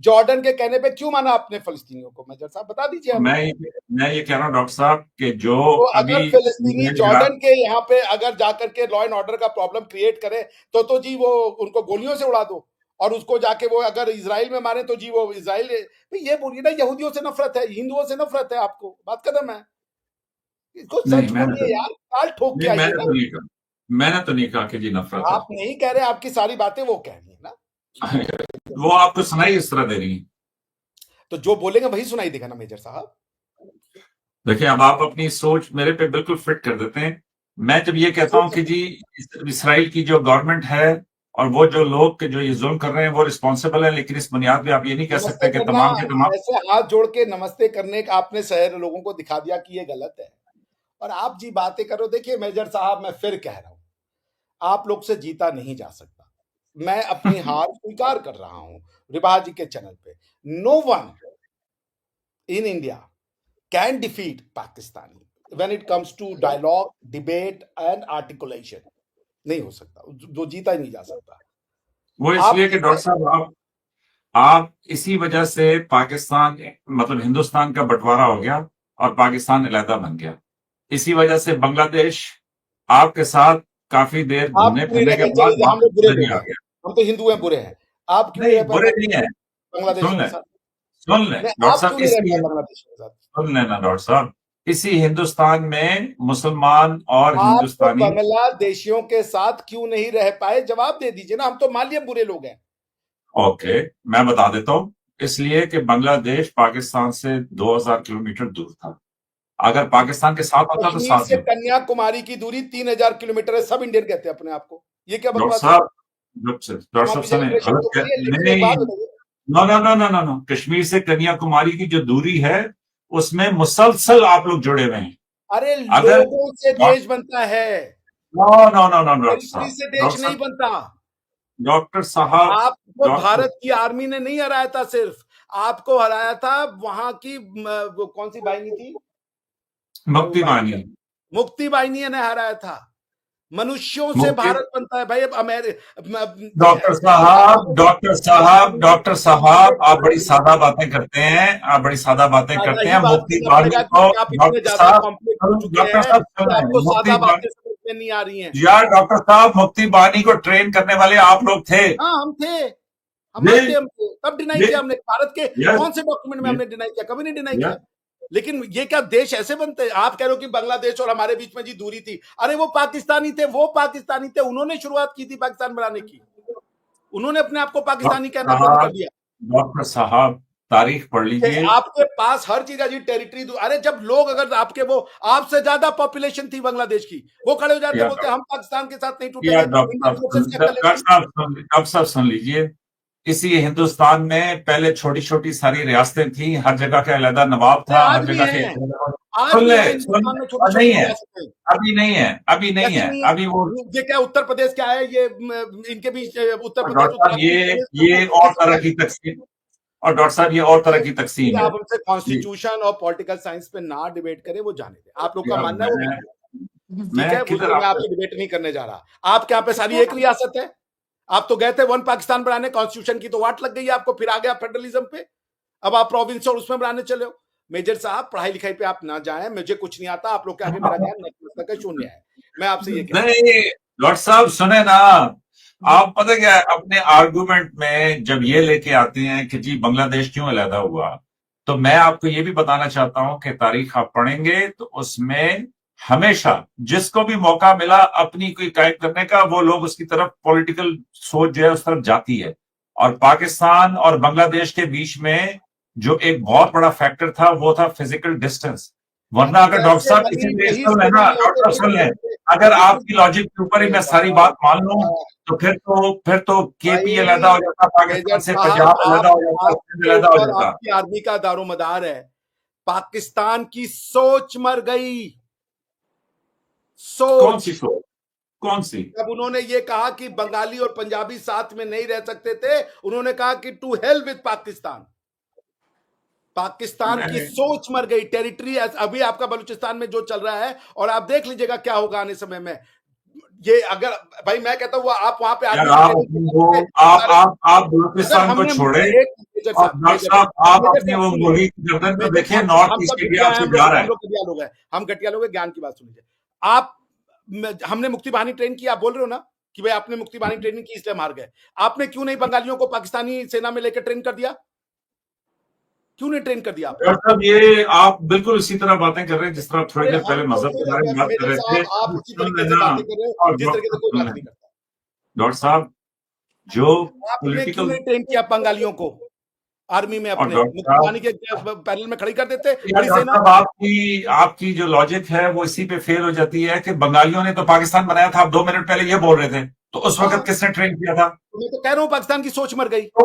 जॉर्डन के कहने पे क्यों माना आपने फलस्तीनियों को? मेजर साहब बता दीजिए हमें। मैं ये कह रहा हूँ डॉक्टर साहब कि जो तो अभी अगर फिलिस्तीनी मिसाइल गिरा, जॉर्डन के यहाँ पे अगर जाकर के लॉ एंड ऑर्डर का प्रॉब्लम क्रिएट करे तो जी वो उनको गोलियों से उड़ा दो, और उसको जाके वो अगर इजराइल में मारे तो जी वो इजराइल। ये बोलिए ना, यहूदियों से नफरत है, हिंदुओं से नफरत है, आपको बात खत्म है। इसको नहीं सच मैंने तो बोलिए यार, ताल ठोक के नहीं आइए मैंने ना। तो नहीं कहा, मैंने तो नहीं कहा कि जी नफरत है। आप नहीं कह रहे, आपकी सारी बातें वो कह रही है ना। वो आपको सुनाई इस तरह दे रही है। तो जो बोलेंगे वही सुनाई देगा ना मेजर साहब। देखिए, अब आप अपनी सोच मेरे पे बिल्कुल फिट कर देते हैं। मैं जब ये कहता हूं कि जी इसराइल की जो गवर्नमेंट है और वो जो लोग के जो ये जुल्म कर रहे हैं वो रिस्पॉन्सिबल है, लेकिन इस बुनियाद पे आप ये नहीं कह नमस्ते सकते कि करना, तमाम के तमाम। ऐसे हाथ जोड़ के नमस्ते करने का आपने शहर लोगों को दिखा दिया कि ये गलत है, और आप जी बातें करो। देखिए मेजर साहब, मैं फिर कह रहा हूं, आप लोग से जीता नहीं जा सकता। मैं अपनी हार स्वीकार कर रहा हूं रिबा जी के चैनल पे। No one in India can defeat Pakistani when it comes to dialogue, debate and articulation. नहीं हो सकता, जो जीता ही नहीं जा सकता। वो आप इसलिए कि डॉक्टर साहब आप इसी वजह से पाकिस्तान मतलब हिंदुस्तान का बंटवारा हो गया और पाकिस्तान अलहदा बन गया। इसी वजह से बांग्लादेश आपके साथ काफी देर आप घूमने क्यों नहीं फिरने रह के पाए? बाद चलिए, हम वापस लोग बुरे इधर ही लोग आ हैं, गया। हम तो हिंदू हैं, बुरे हैं। आप क्यों नहीं नहीं रह पाए बुरे नहीं है, बांग्लादेशियों सुन के लें, साथ? सुन लें नहीं, डॉक्टर आप साहब, क्यों नहीं रह इसी पाए बांग्लादेशियों के साथ? सुन लेना डॉक्टर साहब, इसी हिंदुस्तान में मुसलमान और आप तो हिंदुस्तानी। बांग्लादेशियों के साथ क्यों नहीं रह पाए? जवाब दे दीजिए ना। हम तो मान लिए बुरे लोग हैं। ओके, मैं बता देता हूं। इसलिए कि बांग्लादेश पाकिस्तान से 2000 किलोमीटर दूर था। अगर पाकिस्तान के साथ होता तो कश्मीर साथ से ही होता। कन्याकुमारी की दूरी 3000 किलोमीटर है। सब इंडियन कहते हैं अपने आप को। ये क्या डॉक्टर बकवास है? साहब, डॉक्टर साहब हमारी सुने, सेलिब्रेशन गलत तो करिए, लेकिन एक नहीं, बात बताइए। No no no no no no, Kashmir से कन्याकुमारी की जो दूरी है उसमें मुसलसल आप लोग जुड़े हुए हैं। अरे अगर लोगों से देश बनता है, no no no no doctor territory साहब, से देश नहीं बनता। डॉक्टर साहब, आपको डॉक्टर भारत की आर्मी ने नहीं हराया था, सिर्फ आपको हराया था वहां की वो कौन सी बाहिनी थी, वो मुक्ति बाहिनी बानी, का मुक्ति बाहिनी ने हराया था। मनुष्यों से मुक्ति। भारत बनता है भाई। अब डॉक्टर साहब, डॉक्टर साहब, डॉक्टर साहब, आप बड़ी सादा बातें करते हैं, आप बड़ी सादा बातें सादा करते ही हैं। बात मुक्ति करना बानी पड़ेगा, को क्योंकि आप इतने डॉक्टर ज्यादा साहब, कॉम्प्लेक्स हो चुके डॉक्टर हैं साहब कि सुने, आपको मुक्ति सादा बानी, बातें समझ में नहीं आ रही हैं। यार डॉक्टर साहब, मुक्ति बानी को ट्रेन करने वाले आप लोग थे। हाँ, हम थे, हम ये मानते हैं, हम थे। कब डिनाई ये किया हमने? भारत के यस कौन से डॉक्यूमेंट में हमने डिनाई किया? कभी नहीं डिनाई यस किया। लेकिन ये क्या देश ऐसे बनते हैं? आप कह रहे हो कि बांग्लादेश और हमारे बीच में जी दूरी थी। अरे वो पाकिस्तानी थे, वो पाकिस्तानी थे, उन्होंने शुरुआत की थी पाकिस्तान बनाने की। उन्होंने अपने आप को पाकिस्तानी डॉक्टर कहना बंद कर साहब, दिया। डॉक्टर साहब, तारीख पढ़ कि लीजिए। आपके पास हर चीज है जी, टेरिटरी। अरे जब लोग अगर आपके वो आपसे ज्यादा पॉपुलेशन थी बांग्लादेश की, वो खड़े हो जाते, या बोलते हम पाकिस्तान के साथ नहीं या टूटेंगे। इंडियन फोर्सेस क्या कर डॉक्टर लेती? साहब डॉक्टर साहब सुन लीजिए। इसी हिंदुस्तान में पहले छोटी छोटी सारी रियासतें थी, हर जगह का अलग नवाब था, आज हर भी जगह के हैं, आज सुन भी ले, है सुन हिंदुस्तान ले, में छोटी और नहीं छोटी है, रियासतें। अभी नहीं है, अभी नहीं कैसे है, नहीं है? अभी वो। ये क्या उत्तर प्रदेश क्या है? ये इनके बीच उत्तर और प्रदेश, डॉक्टर साहब, उत्तराखंड प्रदेश में ये और कैसे तरह क्या की तकसीम, और डॉक्टर साहब ये और तरह है? की ये तकसीम है। आप हमसे ये कॉन्स्टिट्यूशन और पॉलिटिकल साइंस पे ना डिबेट करें, वो जाने दें। आप लोग का यार मानना है वो मैं मानिए, ठीक है, उस किधर पर मैं आपसे। आपसे डिबेट नहीं करने जा रहा। आपके यहाँ पे सारी एक रियासत है। आप तो गए थे वन पाकिस्तान बनाने, कॉन्स्टिट्यूशन की तो वाट लग गई है आपको, फिर आ गया फेडरलिज्म पे। अब आप प्रोविंस और उसमें बनाने चले हो। मेजर साहब, पढ़ाई लिखाई पे आप ना जाएं, मुझे कुछ नहीं आता। आप लोग के आगे मेरा ज्ञान नतमस्तक है, शून्य है। मैं आपसे ये कह रहा हूं। नहीं डॉक्टर साहब सुने ना, आप पता क्या है, अपने आर्गुमेंट में जब ये लेके आते हैं कि जी बांग्लादेश क्यों अलहदा हुआ, तो मैं आपको ये भी बताना चाहता हूं कि तारीख आप पढ़ेंगे तो उसमें हमेशा जिसको भी मौका मिला अपनी कोई कायम करने का, वो लोग उसकी तरफ पॉलिटिकल सोच जो है उस तरफ जाती है। और पाकिस्तान और बांग्लादेश के बीच में जो एक बहुत बड़ा फैक्टर था वो था फिजिकल डिस्टेंस। वरना अगर डॉक्टर जैसे साहब वही किसी वही रीजनल है ना, स्टडी डॉक्टर लेके साहब सुन लें, लेके अगर लेकिन आपकी लॉजिक के ऊपर ही अरे मैं सारी बाबा, बात मान लूं फिर तो केपी भाई अलहदा हो जाता, मेजर पाकिस्तान से साहब, पंजाब अलहदा हो जाता, सिंध आपके अलहदा हो ऊपर जाता। आपकी आर्मी का दारोमदार है। पाकिस्तान की सोच मर गई, कौन सी सोच। सोच? कौन सी? जब उन्होंने ये कहा कि बंगाली और पंजाबी साथ में नहीं रह सकते थे, उन्होंने कहा कि to hell with Pakistan. Pakistan की नहीं, सोच मर गई। टेरिटरी अभी आपका बलूचिस्तान में जो चल रहा है, और आप देख लीजिएगा क्या होगा आने समय में। ये अगर भाई मैं कहता हूँ आप वहां पे यार आर्मी की आप ट्रेनिंग अपनी वो सारे, आप अगर बलूचिस्तान को हमने छोड़े, एक मेजर और साहब, डॉक्टर साहब आप मेजर अपनी साहब वो सुनिए, गोली की गर्दन को मेजर देखिए, साहब नॉर्थ हम ईस्ट सब इंडिया घटिया हैं, आपसे जा रहा हम है। लोग घटिया लोग हैं, हम घटिया लोग हैं। ज्ञान की बात सुनिए। आप हमने मुक्ति बाहिनी ट्रेन की, आप बोल रहे हो ना कि भाई आपने मुक्ति बाहिनी ट्रेनिंग की इसलिए मार गए। आपने क्यों नहीं बंगालियों को पाकिस्तानी सेना में लेकर ट्रेन कर दिया? क्यों नहीं ट्रेन कर दिया आपने? डॉक्टर साहब ये आप बिल्कुल इसी तरह बातें कर रहे हैं जिस तरह थोड़ी अरे देर हम पहले तो मजहब के बारे में बात कर मेजर रहे थे। साहब आप उसी सुन तरीके से लेना, बातें कर रहे हो और जिस तरीके से कोई सुन बात नहीं लेना करता। डॉक्टर साहब, जो आपने क्यों पॉलिटिकल, नहीं ट्रेन किया बंगालियों को आर्मी में? और अपने डॉक्टर मुक्ति साहब, बाहिनी के पैनल में खड़ी कर देते यार पूरी डॉक्टर सेना। साहब आपकी जो लॉजिक है वो इसी पे फेल हो जाती है कि बंगालियों ने तो पाकिस्तान बनाया था, आप 2 मिनट पहले ये बोल रहे थे, तो उस हाँ, वक्त किसने ट्रेन किया था? तो मैं तो कह रहा हूँ पाकिस्तान की सोच मर गई, तो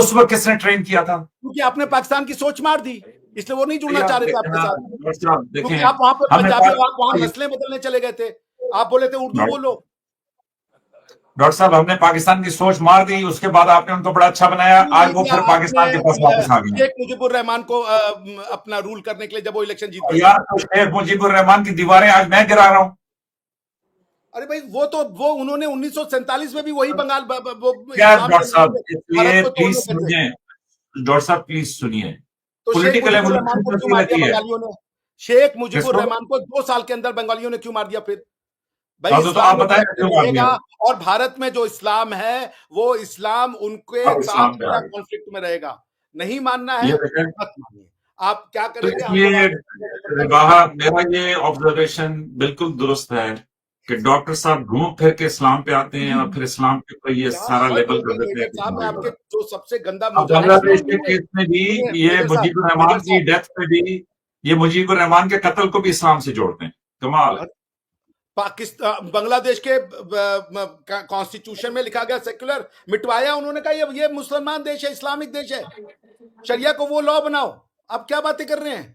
उस वक्त किसने ट्रेन किया था? क्योंकि आपने पाकिस्तान की सोच मार दी, इसलिए वो नहीं जुड़ना यार चाह रहे थे देखें आपके ना साथ। डॉक्टर साहब, क्योंकि देखें आप वहां पे हमने पंजाबी पाक, और आप वहां नस्लें बदलने चले गए थे। आप बोले थे उर्दू बोलो। डॉक्टर साहब हमने पाकिस्तान की सोच मार दी, उसके बाद आपने उनको बड़ा अच्छा बनाया, क्यों आज नहीं वो दिया फिर आपने पाकिस्तान के पास वापस आ गए। शेख मुजीबुर रहमान को अपना रूल करने के लिए, जब वो इलेक्शन जीत गए थे? यार तो शेख मुजीबुर रहमान की दीवारें आज मैं गिरा रहा हूं। अरे भाई वो उन्होंने 1947 में भी वही बंगाल वो यार इस्लाम डॉक्टर के नाम साहब पे भारत इसलिए को प्लीज तोड़ने गए थे। समझें, डॉक्टर साहब प्लीज सुनिए, तो शेख पॉलिटिकल मुजीबुर रहमान एवोल्यूशन को क्यों चलती मार दिया रहती है। बंगालियों ने? शेख मुजीबुर किसको? रहमान को 2 साल के अंदर बंगालियों ने क्यों मार दिया फिर? भाई तो आप इस्लाम में बताएं भारत में क्यों मार रहेगा, दिया? और भारत में जो इस्लाम है वो इस्लाम उनके अब साथ इस्लाम पे आ हमेशा गए। कॉन्फ्लिक्ट में रहेगा। नहीं मानना ये है, देखें, मत मानिए। आप क्या तो करेंगे, हम लोग इसलिए आपको पता नहीं। रिवाहा मेरा ये ऑब्जर्वेशन बिल्कुल दुरुस्त है कि डॉक्टर साहब घूम फिर के इस्लाम पे आते हैं और फिर इस्लाम के ऊपर ये क्या सारा हद लेबल हो कर गई देते हैं मेजर कि साहब, मैं हमारी आपके बात। जो सबसे गंदा अब मुजाहिद अच्छा बांग्लादेश के ये केस में भी सुनिए ये मेजर साहब, मुजीबुर रहमान मेजर की साहब, डेथ पे भी ये मुजीबुर रहमान के कत्ल को भी इस्लाम से जोड़ते हैं। कमाल है। पाकिस्तान बांग्लादेश के कॉन्स्टिट्यूशन में लिखा गया सेक्युलर, मिटवाया उन्होंने, कहा ये मुसलमान देश है, इस्लामिक देश है, शरिया को वो लॉ बनाओ। आप क्या बातें कर रहे हैं?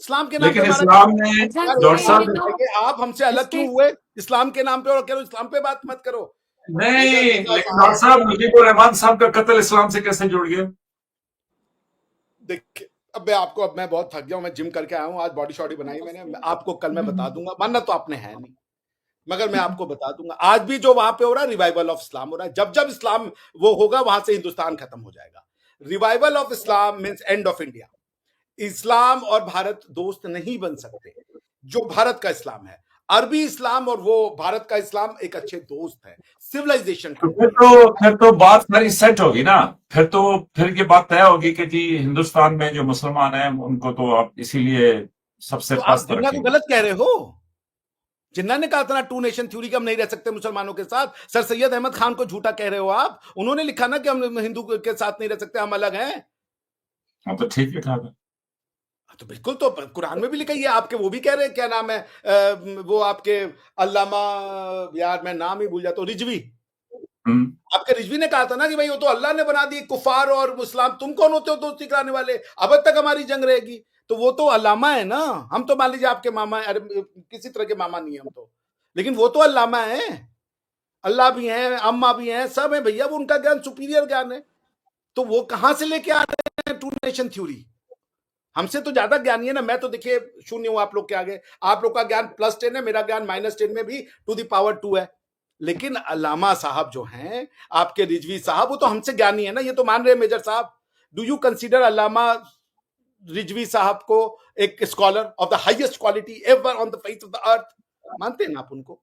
इस्लाम के नाम पे लेकिन हमारा इस्लाम ने, अच्छा यार डॉक्टर ये साहब, तो बताइए, आप हमसे अलग इसके क्यों हुए इस्लाम के नाम पे? और कह लो इस्लाम पे बात मत करो। नहीं, मेजर रजा लेकिन डॉक्टर साहब, साहब मुजीबुर रहमान साहब का कत्ल इस्लाम से कैसे जुड़ गया? देखिए अब मैं बहुत थक गया हूं, मैं जिम करके आया हूं, आज बॉडी शॉडी बनाई मैंने, आपको कल मैं बता दूंगा, मानना तो आपने है नहीं, मगर मैं आपको बता दूंगा। आज भी जो वहां पे हो रहा है, रिवाइवल ऑफ इस्लाम हो रहा है। जब जब इस्लाम वो होगा, वहां से हिंदुस्तान खत्म हो जाएगा। Revival of Islam means end of India. Islam और भारत दोस्त नहीं बन सकते। जो भारत का इस्लाम है, अरबी इस्लाम, और वो भारत का इस्लाम एक अच्छे दोस्त है, सिविलाइजेशन तो पार्टनर। फिर तो बात सारी सेट होगी ना। फिर ये बात तय होगी कि जी हिंदुस्तान में जो मुसलमान हैं उनको तो आप इसीलिए सबसे तो आप पस्त जिन्ना को रखेंगे। गलत कह रहे हो। जिन्ना ने कहा था ना टू नेशन थ्योरी का हम नहीं रह सकते मुसलमानों के साथ, सर सैयद अहमद खान को झूठा कह रहे हो आप। उन्होंने लिखा ना कि हम हिंदू के साथ नहीं रह सकते, हम अलग हैं। हाँ तो ठीक है, कहा था। तो बिल्कुल, तो कुरान में भी लिखा ही है। आपके वो भी कह रहे हैं, क्या नाम है वो आपके अल्लामा, यार मैं नाम ही भूल जाता हूँ, रिजवी। आपके रिजवी ने कहा था ना कि भाई वो तो अल्लाह ने बना दी कुफार और मुस्लिम, तुम कौन होते हो दोस्ती कराने वाले, अब तक हमारी जंग रहेगी। तो वो तो अल्लामा है ना, हम तो मान लीजिए आपके मामा, अरे किसी तरह के मामा नहीं है हम तो, लेकिन वो तो अल्लामा है। अल्लाह भी हैं, अम्मा भी हैं, सब है भैया, वो उनका ज्ञान सुपीरियर ज्ञान है। तो वो कहां से लेके आ रहे हैं टू नेशन थ्योरी? हमसे तो ज्यादा ज्ञानी है ना। मैं तो देखिए शून्य हूं आप लोग के आगे। आप लोग का ज्ञान +10 है, मेरा ज्ञान -10 में भी टू द पावर 2 है। लेकिन अल्लामा साहब जो हैं, आपके रिजवी साहब, वो तो हमसे ज्ञानी है ना, ये तो मान रहे हैं मेजर साहब। डू यू कंसीडर अल्लामा रिजवी साहब को एक scholar of the highest quality ever on the face of the earth? मानते हैं ना आप उनको?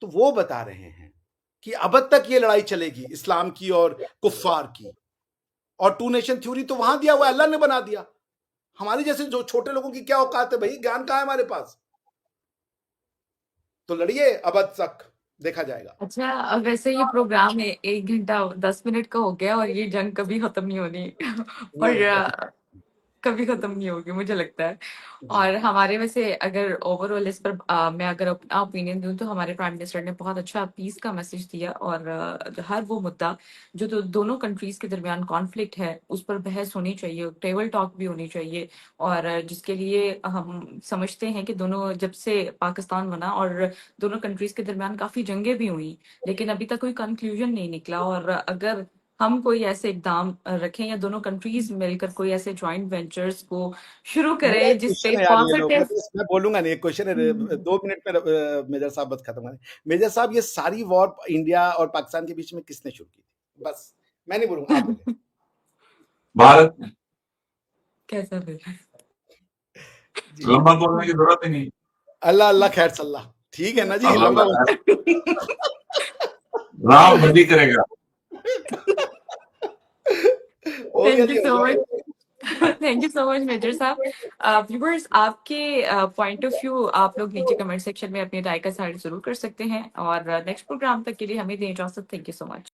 तो वो बता रहे हैं कि अब तक ये लड़ाई चलेगी इस्लाम की और कुफ्फार की, और टू नेशन थ्योरी तो वहां दिया हुआ, अल्लाह ने बना दिया। हमारे जैसे जो छोटे लोगों की क्या औकात है भाई, ज्ञान कहां है हमारे पास? तो लड़िए, अब तक देखा जाएगा। अच्छा अब वैसे ये प्रोग्राम है 1 घंटा 10 मिनट का हो गया और ये जंग कभी खत्म नहीं होनी। नहीं और होगा। कभी खत्म नहीं होगी मुझे लगता है। और हमारे वैसे अगर ओवरऑल इस पर मैं अगर अपना ओपिनियन दूं तो हमारे प्राइम मिनिस्टर ने बहुत अच्छा पीस का मैसेज दिया, और हर वो मुद्दा जो दोनों कंट्रीज के दरमियान कॉन्फ्लिक्ट है उस पर बहस होनी चाहिए, टेबल टॉक भी होनी चाहिए। और जिसके लिए हम समझते हैं कि दोनों जब से पाकिस्तान बना और दोनों कंट्रीज के दरमियान काफी जंगें भी हुई, लेकिन अभी तक कोई कंक्लूजन नहीं निकला। और अगर हम कोई ऐसे इकदाम रखें या दोनों कंट्रीज मिलकर कोई ऐसे जॉइंट वेंचर्स को शुरू मेरा करें एक जिसपे क्वेश्चन है यार, ये लोग पॉजिटिव। मैं बोलूंगा नहीं, एक क्वेश्चन है, 2 मिनट में मेजर साहब बस खत्म करें। मेजर साहब, ये सारी वॉर इंडिया और पाकिस्तान के बीच में किसने शुरू की थी? बस मैं नहीं बोलूंगा, आप बोले। भारत ने। कैसा फिर? जी लंबा बोलने की जरूरत ही नहीं। अल्लाह अल्लाह खैर सल्लाह, ठीक है ना जी, अल्लाह लंबा अल्लाह बोल। राम बदी करेगा। हो गया थैंक यू जी, हो सो गया। Much. Thank you so much major साहब। व्यूअर्स, आपके पॉइंट ऑफ व्यू आप लोग नीचे कमेंट सेक्शन में अपनी राय का साइड जरूर कर सकते हैं, और नेक्स्ट प्रोग्राम तक के लिए हमें दें इजाजत। Thank you so much.